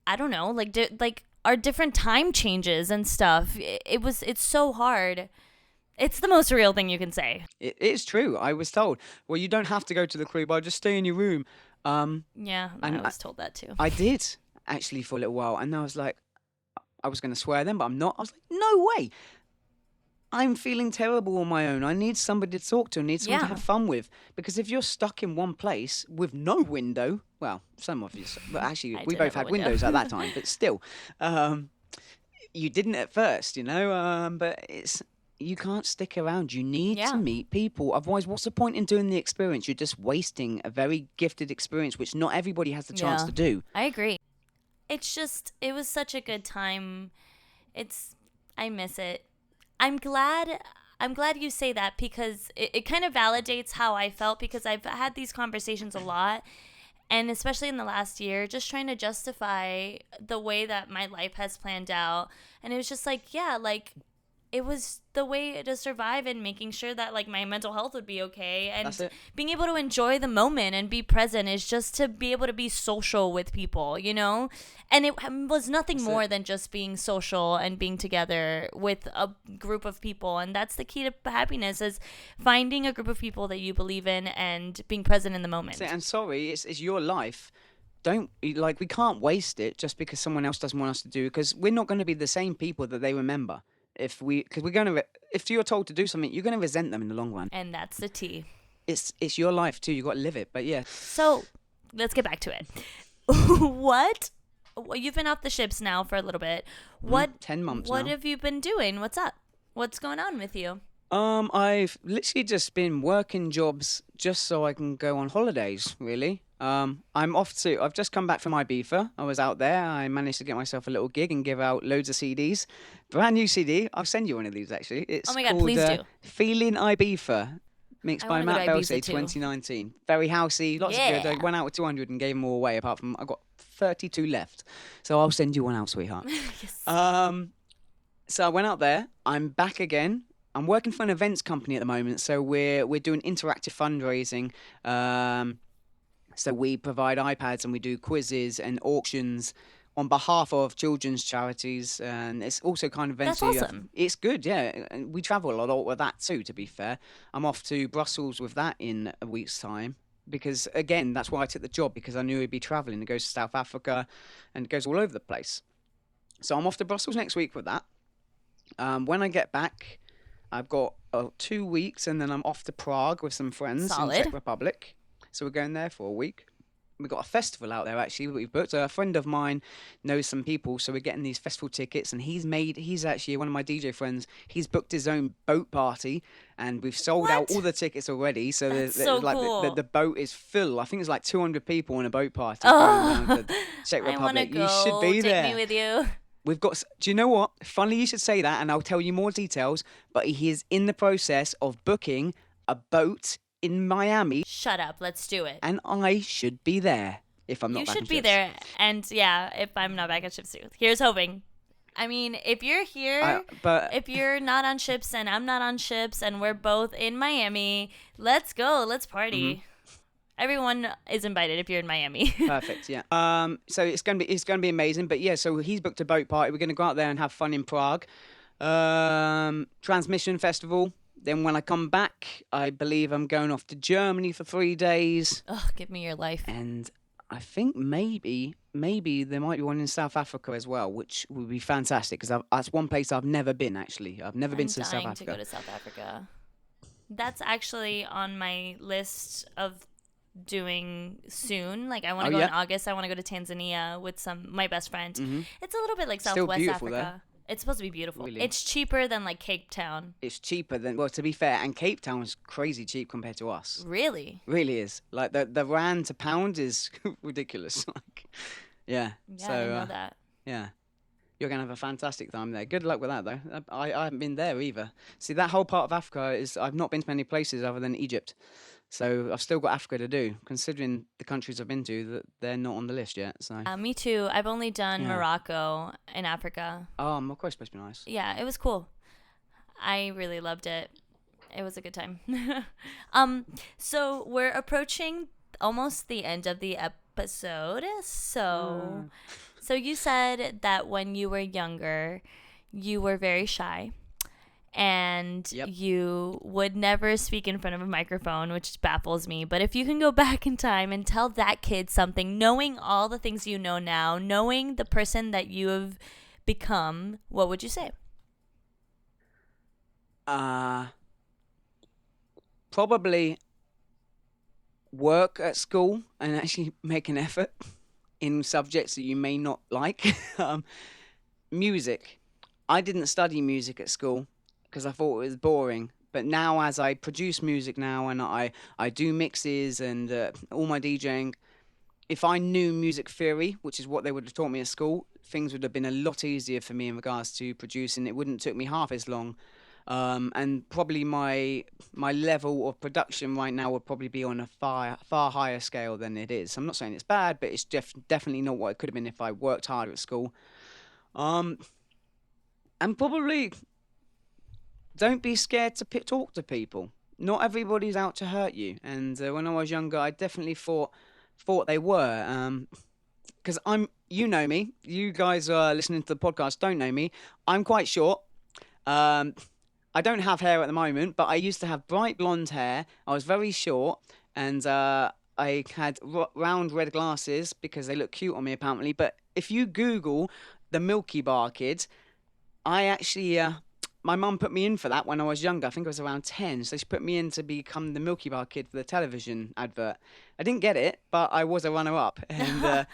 [SPEAKER 2] I don't know, like like our different time changes and stuff. It's so hard. It's the most real thing you can say.
[SPEAKER 1] It is true. I was told, well, you don't have to go to the crew bar, just stay in your room.
[SPEAKER 2] Yeah,
[SPEAKER 1] And
[SPEAKER 2] I was told that too.
[SPEAKER 1] I did actually for a little while. And I was like, I was going to swear then, but I'm not. I was like, no way. I'm feeling terrible on my own. I need somebody to talk to. I need someone
[SPEAKER 2] Yeah.
[SPEAKER 1] to have fun with. Because if you're stuck in one place with no window, well, some of you, but actually,
[SPEAKER 2] I
[SPEAKER 1] we
[SPEAKER 2] did
[SPEAKER 1] both
[SPEAKER 2] have a
[SPEAKER 1] had
[SPEAKER 2] window.
[SPEAKER 1] windows at that time, but still, you didn't at first, but you can't stick around. You need
[SPEAKER 2] Yeah.
[SPEAKER 1] to meet people. Otherwise, what's the point in doing the experience? You're just wasting a very gifted experience, which not everybody has the chance
[SPEAKER 2] Yeah.
[SPEAKER 1] to do.
[SPEAKER 2] I agree. It was such a good time. I miss it. I'm glad I'm glad you say that because it kind of validates how I felt because I've had these conversations a lot. And especially in the last year, just trying to justify the way that my life has planned out. And it was just like, yeah, like it was the way to survive and making sure that like my mental health would be okay
[SPEAKER 1] That's
[SPEAKER 2] and
[SPEAKER 1] it.
[SPEAKER 2] being able to enjoy the moment and be present is just to be able to be social with people, you know? And it was nothing
[SPEAKER 1] That's it.
[SPEAKER 2] more than just being social and being together with a group of people. And that's the key to happiness is finding a group of people that you believe in and being present in the
[SPEAKER 1] That's it.
[SPEAKER 2] moment.
[SPEAKER 1] And sorry, it's your life. Don't like we can't waste it just because someone else doesn't want us to do because we're not going to be the same people that they remember if we because we're going to if you're told to do something you're going to resent them in the long run.
[SPEAKER 2] And that's the T.
[SPEAKER 1] It's your life too, you got to live it. But yeah.
[SPEAKER 2] So let's get back to it. What? Well, you've been off the ships now for a little bit. What?
[SPEAKER 1] 10 months
[SPEAKER 2] What
[SPEAKER 1] now.
[SPEAKER 2] have you been doing? What's up? What's going on with you?
[SPEAKER 1] I've literally just been working jobs just so I can go on holidays, really. I'm off to, I've just come back from Ibiza. I was out there. I managed to get myself a little gig and give out loads of CDs. Brand new CD. I'll send you one of these actually.
[SPEAKER 2] Oh
[SPEAKER 1] It's
[SPEAKER 2] my God,
[SPEAKER 1] called
[SPEAKER 2] please do.
[SPEAKER 1] Feeling Ibiza, mixed
[SPEAKER 2] I
[SPEAKER 1] by
[SPEAKER 2] want to go to
[SPEAKER 1] Matt
[SPEAKER 2] Ibiza
[SPEAKER 1] Belsay,
[SPEAKER 2] too.
[SPEAKER 1] 2019. Very housey, lots of good. I
[SPEAKER 2] Yeah.
[SPEAKER 1] went out with 200 and gave them all away, apart from I got 32 left. So I'll send you one out, sweetheart.
[SPEAKER 2] Yes.
[SPEAKER 1] So I went out there. I'm back again. I'm working for an events company at the moment, so we're doing interactive fundraising. So we provide iPads and we do quizzes and auctions on behalf of children's charities, and it's also kind of
[SPEAKER 2] That's
[SPEAKER 1] eventually
[SPEAKER 2] awesome.
[SPEAKER 1] it's good, yeah. And we travel a lot with that too. To be fair, I'm off to Brussels with that in a week's time. Because again, that's why I took the job because I knew he'd be traveling. It goes to South Africa, and it goes all over the place. So I'm off to Brussels next week with that. When I get back, I've got 2 weeks, and then I'm off to Prague with some friends in Czech
[SPEAKER 2] Solid.
[SPEAKER 1] Republic. So we're going there for a week. We've got a festival out there actually that we've booked. A friend of mine knows some people, so we're getting these festival tickets. And he's actually one of my DJ friends. He's booked his own boat party, and we've sold out all
[SPEAKER 2] What?
[SPEAKER 1] the tickets already. So
[SPEAKER 2] That's
[SPEAKER 1] there's
[SPEAKER 2] so
[SPEAKER 1] like
[SPEAKER 2] cool.
[SPEAKER 1] the boat is full. I think it's like 200 people in a boat party going down
[SPEAKER 2] Oh,
[SPEAKER 1] to Czech
[SPEAKER 2] I want to
[SPEAKER 1] Republic. You should
[SPEAKER 2] go.
[SPEAKER 1] be
[SPEAKER 2] Take me
[SPEAKER 1] there.
[SPEAKER 2] with you.
[SPEAKER 1] We've got. Do you know what? Funny you should say that, and I'll tell you more details. But he is in the process of booking a boat in Miami,
[SPEAKER 2] Shut up. Let's do it.
[SPEAKER 1] and I should be there if I'm
[SPEAKER 2] You
[SPEAKER 1] not back
[SPEAKER 2] should
[SPEAKER 1] in
[SPEAKER 2] be
[SPEAKER 1] shifts.
[SPEAKER 2] there. And yeah, if I'm not back at ships too. Here's hoping. I mean, if you're here,
[SPEAKER 1] But
[SPEAKER 2] if you're not on ships and I'm not on ships and we're both in Miami, let's go. Let's party. Everyone is invited if you're in Miami.
[SPEAKER 1] perfect, yeah. So it's gonna be amazing. But yeah, so he's booked a boat party. We're gonna go out there and have fun in Prague. Transmission festival. Then when I come back, I believe I'm going off to Germany for 3 days.
[SPEAKER 2] Oh, give me your life.
[SPEAKER 1] And I think maybe there might be one in South Africa as well, which would be fantastic because that's one place I've never been actually. I've never been
[SPEAKER 2] I'm
[SPEAKER 1] to South
[SPEAKER 2] dying to go
[SPEAKER 1] Africa.
[SPEAKER 2] to South Africa. That's actually on my list of doing soon. Like I want to
[SPEAKER 1] Oh
[SPEAKER 2] go in
[SPEAKER 1] yeah,
[SPEAKER 2] August. I want to go to Tanzania with my best friend. It's a little bit like
[SPEAKER 1] still
[SPEAKER 2] Southwest
[SPEAKER 1] beautiful there.
[SPEAKER 2] Africa. It's supposed to be beautiful.
[SPEAKER 1] Really,
[SPEAKER 2] It's cheaper than like Cape Town.
[SPEAKER 1] it's cheaper than well, to be fair, and Cape Town's crazy cheap compared to us.
[SPEAKER 2] Really?
[SPEAKER 1] Really is like the rand to pound is ridiculous. Like, yeah.
[SPEAKER 2] Yeah,
[SPEAKER 1] So
[SPEAKER 2] I didn't know that.
[SPEAKER 1] yeah. You're gonna have a fantastic time there. Good luck with that, though. I haven't been there either. See, that whole part of Africa is I've not been to many places other than Egypt, so I've still got Africa to do. Considering the countries I've been to, that they're not on the list yet. So
[SPEAKER 2] Me too. I've only done
[SPEAKER 1] yeah.
[SPEAKER 2] Morocco in Africa.
[SPEAKER 1] Morocco's supposed to be nice.
[SPEAKER 2] Yeah, it was cool. I really loved it. It was a good time. So we're approaching almost the end of the episode. So you said that when you were younger, you were very shy and
[SPEAKER 1] Yep.
[SPEAKER 2] you would never speak in front of a microphone, which baffles me. But if you can go back in time and tell that kid something, knowing all the things you know now, knowing the person that you have become, what would you say?
[SPEAKER 1] Probably work at school and actually make an effort in subjects that you may not like. Music. I didn't study music at school because I thought it was boring. But now, as I produce music now and I do mixes and all my DJing, if I knew music theory, which is what they would have taught me at school, things would have been a lot easier for me in regards to producing. It wouldn't took me half as long. And probably my level of production right now would probably be on a far higher scale than it is. I'm not saying it's bad, but it's definitely not what it could have been if I worked harder at school. Um, and probably don't be scared to talk to people. Not everybody's out to hurt you. And when I was younger, I definitely thought they were. Because you know me. You guys are listening to the podcast don't know me. I'm quite short. Um, I don't have hair at the moment, but I used to have bright blonde hair. I was very short, and I had round red glasses because they look cute on me apparently. But if you Google the Milky Bar kid, I actually my mum put me in for that when I was younger. I think I was around 10, so she put me in to become the Milky Bar kid for the television advert. I didn't get it, but I was a runner up, and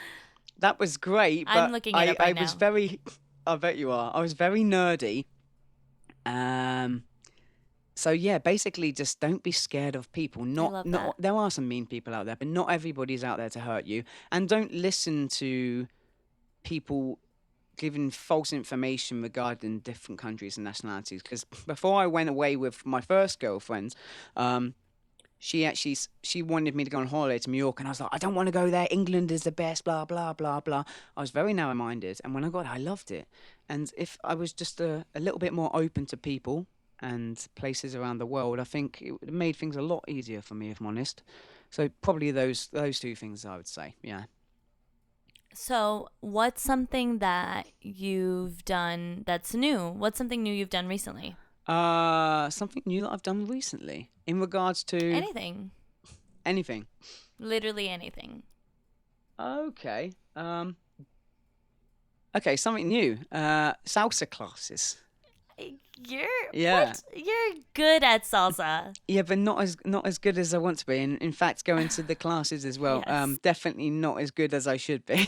[SPEAKER 1] that was great.
[SPEAKER 2] I'm
[SPEAKER 1] But
[SPEAKER 2] looking it
[SPEAKER 1] I
[SPEAKER 2] up right
[SPEAKER 1] I was
[SPEAKER 2] now.
[SPEAKER 1] very I bet you are. I was very nerdy. Um, so yeah, basically, just don't be scared of people.
[SPEAKER 2] I
[SPEAKER 1] Not,
[SPEAKER 2] love
[SPEAKER 1] not.
[SPEAKER 2] that.
[SPEAKER 1] There are some mean people out there, but not everybody's out there to hurt you. And don't listen to people giving false information regarding different countries and nationalities. Because before I went away with my first girlfriend, um, she wanted me to go on holiday to New York, and I was like, I don't want to go there. England is the best. Blah blah blah blah. I was very narrow-minded, and when I got it, I loved it. And if I was just a little bit more open to people and places around the world, I think it would have made things a lot easier for me, if I'm honest. So probably those two things I would say. Yeah.
[SPEAKER 2] So, what's something that you've done that's new? What's something new you've done recently?
[SPEAKER 1] Something new that I've done recently in regards to
[SPEAKER 2] Anything.
[SPEAKER 1] anything.
[SPEAKER 2] Literally anything.
[SPEAKER 1] Okay. Okay, something new. Salsa classes.
[SPEAKER 2] You're
[SPEAKER 1] Yeah.
[SPEAKER 2] what? You're good at salsa.
[SPEAKER 1] Yeah, but not as good as I want to be. And in fact, going to the classes as well,
[SPEAKER 2] Yes.
[SPEAKER 1] definitely not as good as I should be.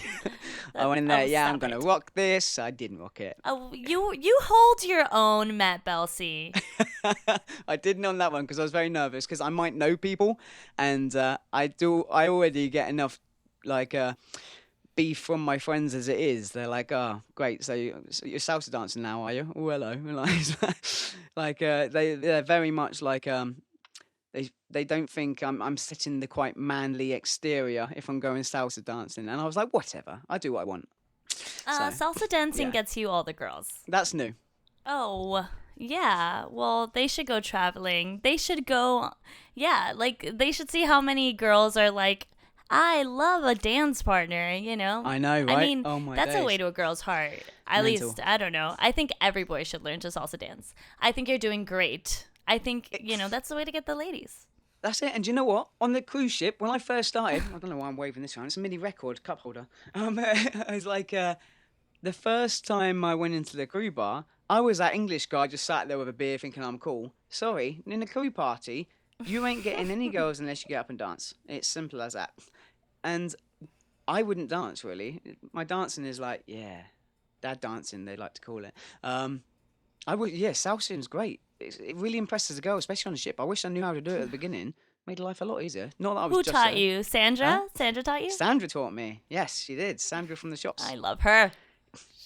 [SPEAKER 1] I went in there,
[SPEAKER 2] Oh,
[SPEAKER 1] yeah, I'm
[SPEAKER 2] stop
[SPEAKER 1] gonna
[SPEAKER 2] it.
[SPEAKER 1] rock this. I didn't rock it.
[SPEAKER 2] Oh, you hold your own, Matt Belsey.
[SPEAKER 1] I didn't on that one because I was very nervous because I might know people, and I already get enough like beef from my friends as it is. They're like, "Oh, great! So you're salsa dancing now, are you? Oh, hello." Like, they're very much like they don't think I'm setting the quite manly exterior if I'm going salsa dancing, and I was like, whatever, I do what I want. So
[SPEAKER 2] Salsa dancing
[SPEAKER 1] yeah,
[SPEAKER 2] gets you all the girls.
[SPEAKER 1] that's new.
[SPEAKER 2] Oh, yeah. Well, they should go traveling. They should go, yeah, like they should see how many girls are like, I love a dance partner, you know?
[SPEAKER 1] I know,
[SPEAKER 2] I
[SPEAKER 1] right?
[SPEAKER 2] mean,
[SPEAKER 1] Oh my
[SPEAKER 2] that's a way
[SPEAKER 1] days,
[SPEAKER 2] to a girl's heart. At
[SPEAKER 1] mental.
[SPEAKER 2] least, I don't know. I think every boy should learn to salsa dance. I think you're doing great. I think, that's the way to get the ladies.
[SPEAKER 1] That's it. And do you know what? On the cruise ship, when I first started, I don't know why I'm waving this around. It's a mini record cup holder. I was like, the first time I went into the crew bar, I was that English guy just sat there with a beer thinking I'm cool. Sorry, in a crew party, you ain't getting any girls unless you get up and dance. It's simple as that. And I wouldn't dance really. My dancing is like, yeah, dad dancing, they like to call it. I would, yeah, salsa's great. It really impresses a girl, especially on a ship. I wish I knew how to do it at the beginning. Made life a lot easier. Not that I was
[SPEAKER 2] Who
[SPEAKER 1] just
[SPEAKER 2] taught
[SPEAKER 1] there.
[SPEAKER 2] you?
[SPEAKER 1] Huh?
[SPEAKER 2] Sandra? Sandra taught you?
[SPEAKER 1] Sandra taught me. Yes, she did. Sandra from the shops.
[SPEAKER 2] I love her.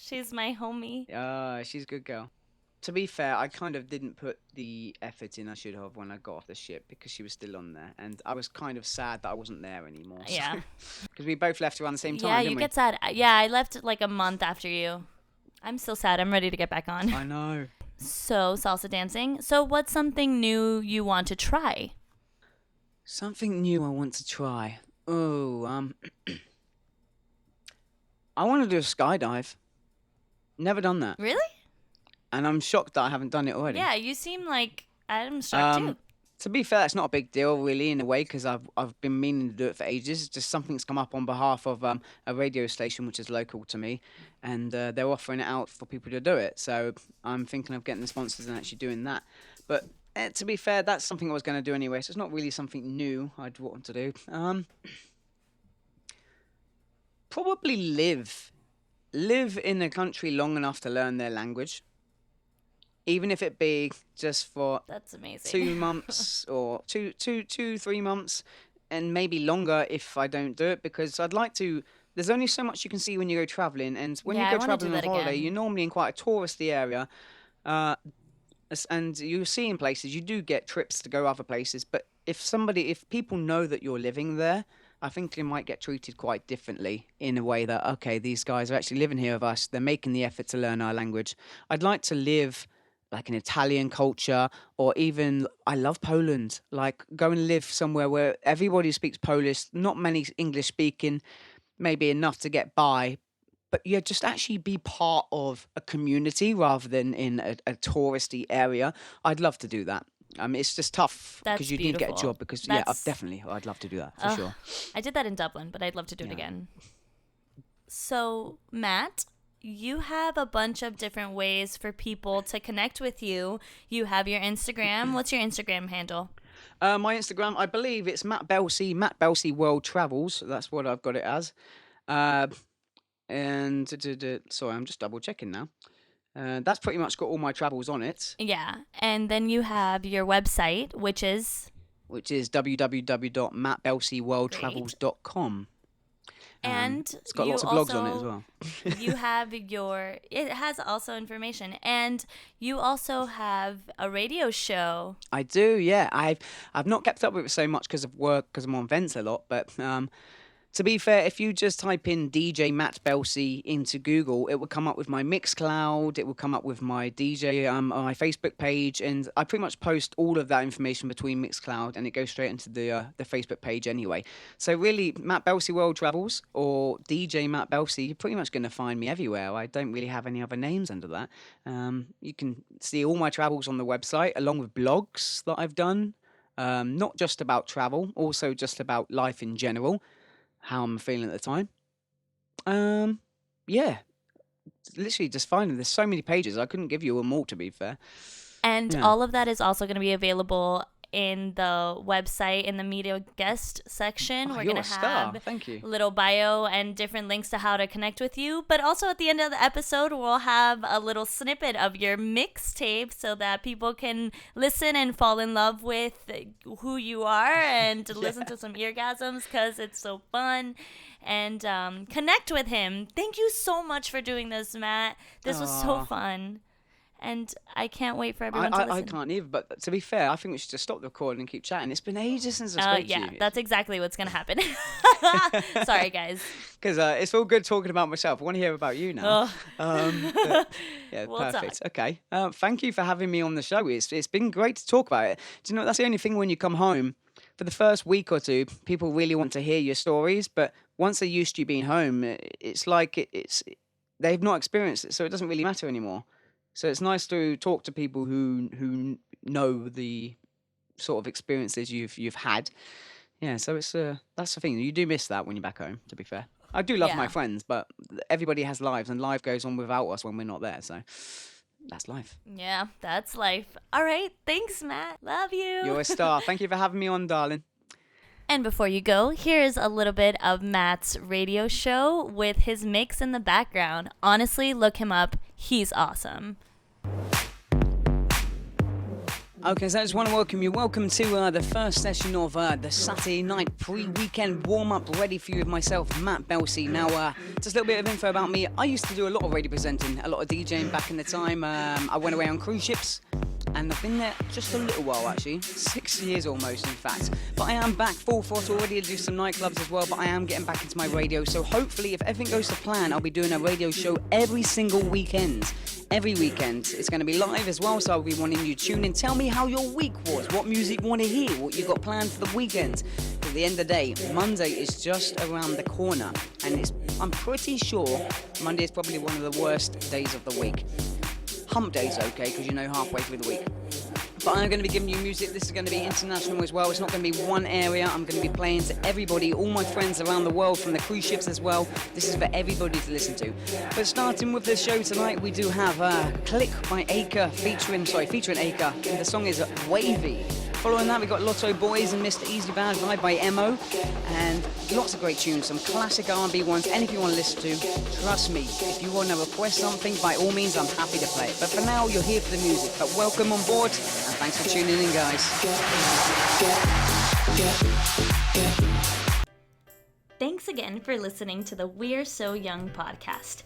[SPEAKER 2] She's my homie.
[SPEAKER 1] She's a good girl. To be fair, I kind of didn't put the effort in I should have when I got off the ship because she was still on there, and I was kind of sad that I wasn't there anymore.
[SPEAKER 2] Yeah.
[SPEAKER 1] Because we both left around the same
[SPEAKER 2] Yeah,
[SPEAKER 1] time,
[SPEAKER 2] you
[SPEAKER 1] didn't we?
[SPEAKER 2] get sad. Yeah, I left like a month after you. I'm still sad. I'm ready to get back on.
[SPEAKER 1] I know.
[SPEAKER 2] So, salsa dancing. So, what's something new you want to try?
[SPEAKER 1] Something new I want to try. Oh, I want to do a skydive. Never done that,
[SPEAKER 2] Really?
[SPEAKER 1] and I'm shocked that I haven't done it already.
[SPEAKER 2] Yeah, you seem like I'm shocked too.
[SPEAKER 1] Um, to be fair, it's not a big deal really in a way because I've been meaning to do it for ages. It's just something's come up on behalf of a radio station which is local to me, and they're offering it out for people to do it. So I'm thinking of getting the sponsors and actually doing that. But to be fair, that's something I was going to do anyway. So it's not really something new I'd want to do. Probably live in a country long enough to learn their language, even if it be just for
[SPEAKER 2] That's amazing.
[SPEAKER 1] 2 months or 3 months, and maybe longer if I don't do it because I'd like to. There's only so much you can see when you go traveling, and when
[SPEAKER 2] Yeah,
[SPEAKER 1] you
[SPEAKER 2] I
[SPEAKER 1] go
[SPEAKER 2] wanna do
[SPEAKER 1] traveling on
[SPEAKER 2] that
[SPEAKER 1] holiday,
[SPEAKER 2] again.
[SPEAKER 1] you're normally in quite a touristy area. Uh, And you see in places, you do get trips to go other places, but if people know that you're living there, I think they might get treated quite differently in a way that, okay, these guys are actually living here with us. They're making the effort to learn our language. I'd like to live like an Italian culture, or even I love Poland. Like go and live somewhere where everybody speaks Polish, not many English speaking, maybe enough to get by, but yeah, just actually be part of a community rather than in a touristy area. I'd love to do that. It's just tough because
[SPEAKER 2] That's
[SPEAKER 1] you need to get a
[SPEAKER 2] beautiful.
[SPEAKER 1] job. Because yeah,
[SPEAKER 2] That's
[SPEAKER 1] I'd love to do that for
[SPEAKER 2] uh,
[SPEAKER 1] sure.
[SPEAKER 2] I did that in Dublin, but I'd love to do it
[SPEAKER 1] Yeah.
[SPEAKER 2] again. So, Matt, you have a bunch of different ways for people to connect with you. You have your Instagram. What's your Instagram handle?
[SPEAKER 1] My Instagram, I believe it's Matt Belsey World Travels. That's what I've got it as. Uh, and sorry, I'm just double checking now. That's pretty much got all my travels on it,
[SPEAKER 2] Yeah. And then you have your website, which is
[SPEAKER 1] which is
[SPEAKER 2] great.
[SPEAKER 1] www.mattbelseyworldtravels.com.
[SPEAKER 2] And
[SPEAKER 1] It's got
[SPEAKER 2] you
[SPEAKER 1] lots of blogs on it as
[SPEAKER 2] also
[SPEAKER 1] well.
[SPEAKER 2] you have it has also information, and you also have a radio show.
[SPEAKER 1] I do, yeah. I've not kept up with it so much because of work, because I'm on events a lot. But to be fair, if you just type in DJ Matt Belsey into Google, it will come up with my Mixcloud. It will come up with my DJ my Facebook page, and I pretty much post all of that information between Mixcloud, and it goes straight into the Facebook page anyway. So really, Matt Belsey World Travels or DJ Matt Belsey, you're pretty much going to find me everywhere. I don't really have any other names under that. You can see all my travels on the website, along with blogs that I've done. Not just about travel, also just about life in general, how I'm feeling at the time. Yeah, literally just finding. There's so many pages. I couldn't give you them all, to be fair.
[SPEAKER 2] And
[SPEAKER 1] Yeah.
[SPEAKER 2] all of that is also going to be available in the website in the media guest section.
[SPEAKER 1] Oh,
[SPEAKER 2] We're
[SPEAKER 1] you're
[SPEAKER 2] going
[SPEAKER 1] a
[SPEAKER 2] to
[SPEAKER 1] star.
[SPEAKER 2] have
[SPEAKER 1] Thank you.
[SPEAKER 2] little bio and different links to how to connect with you. But also at the end of the episode, we'll have a little snippet of your mixtape so that people can listen and fall in love with who you are and listen to some eargasms because it's so fun. And connect with him. Thank you so much for doing this, Matt. This was so
[SPEAKER 1] Aw.
[SPEAKER 2] fun. And I can't wait for
[SPEAKER 1] I,
[SPEAKER 2] everyone to
[SPEAKER 1] I,
[SPEAKER 2] listen.
[SPEAKER 1] I can't either, but to be fair, I think we should just stop the recording and keep chatting. It's been ages since I spoke
[SPEAKER 2] Yeah,
[SPEAKER 1] to you.
[SPEAKER 2] that's exactly what's going to happen. Sorry, guys.
[SPEAKER 1] Because it's all good talking about myself. I want to hear about you now. Yeah,
[SPEAKER 2] We'll
[SPEAKER 1] perfect.
[SPEAKER 2] talk.
[SPEAKER 1] Okay. Thank you for having me on the show. It's been great to talk about it. Do you know, that's the only thing when you come home. For the first week or two, people really want to hear your stories, but once they're used to you being home, it's like they've not experienced it, so it doesn't really matter anymore. So it's nice to talk to people who know the sort of experiences you've had. Yeah, so it's that's the thing. You do miss that when you're back home, to be fair. I do love my
[SPEAKER 2] Yeah.
[SPEAKER 1] friends, but everybody has lives, and life goes on without us when we're not there. So that's life.
[SPEAKER 2] Yeah, that's life. All right. Thanks, Matt. Love you.
[SPEAKER 1] You're a star. Thank you for having me on, darling.
[SPEAKER 2] And before you go, here's a little bit of Matt's radio show with his mix in the background. Honestly, look him up. He's awesome.
[SPEAKER 1] Okay, so I just want to welcome you. Welcome to the first session of the Saturday night pre-weekend warm-up ready for you with myself, Matt Belsey. Now, just a little bit of info about me. I used to do a lot of radio presenting, a lot of DJing back in the time. I went away on cruise ships, and I've been there just a little while, actually. 6 years almost, in fact. But I am back full throttle, already to do some nightclubs as well, but I am getting back into my radio. So hopefully, if everything goes to plan, I'll be doing a radio show every single weekend. Every weekend. It's going to be live as well, so I'll be wanting you to tune in. Tell me how your week was, what music you want to hear, what you got planned for the weekend. At the end of the day, Monday is just around the corner, and I'm pretty sure Monday is probably one of the worst days of the week. Hump day's okay, because you know halfway through the week. But I'm going to be giving you music. This is going to be international as well. It's not going to be one area. I'm going to be playing to everybody, all my friends around the world, from the cruise ships as well. This is for everybody to listen to. But starting with the show tonight, we do have Click by Acre featuring Acre. And the song is Wavy. Following that, we got Lotto Boys and Mr. Easy Bad Vibe by Mo, and lots of great tunes, some classic R&B ones, anything you want to listen to. Trust me, if you want to request something, by all means, I'm happy to play it. But for now, you're here for the music. But welcome on board, and thanks for tuning in, guys.
[SPEAKER 2] Thanks again for listening to the We're So Young podcast.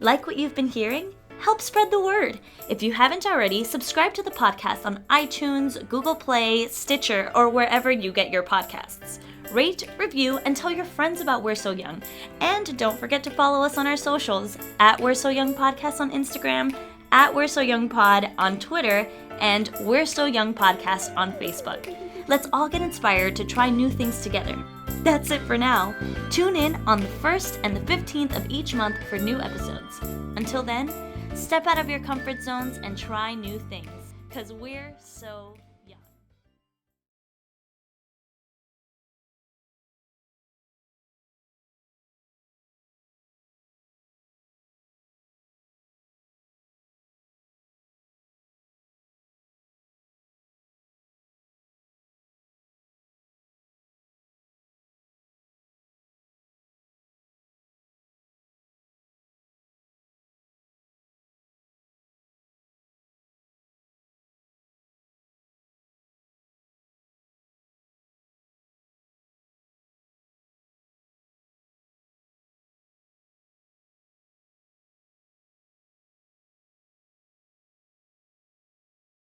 [SPEAKER 2] Like what you've been hearing? Help spread the word. If you haven't already, subscribe to the podcast on iTunes, Google Play, Stitcher, or wherever you get your podcasts. Rate, review, and tell your friends about We're So Young. And don't forget to follow us on our socials, at We're So Young Podcast on Instagram, at We're So Young Pod on Twitter, and We're So Young Podcast on Facebook. Let's all get inspired to try new things together. That's it for now. Tune in on the 1st and the 15th of each month for new episodes. Until then, step out of your comfort zones and try new things, because we're so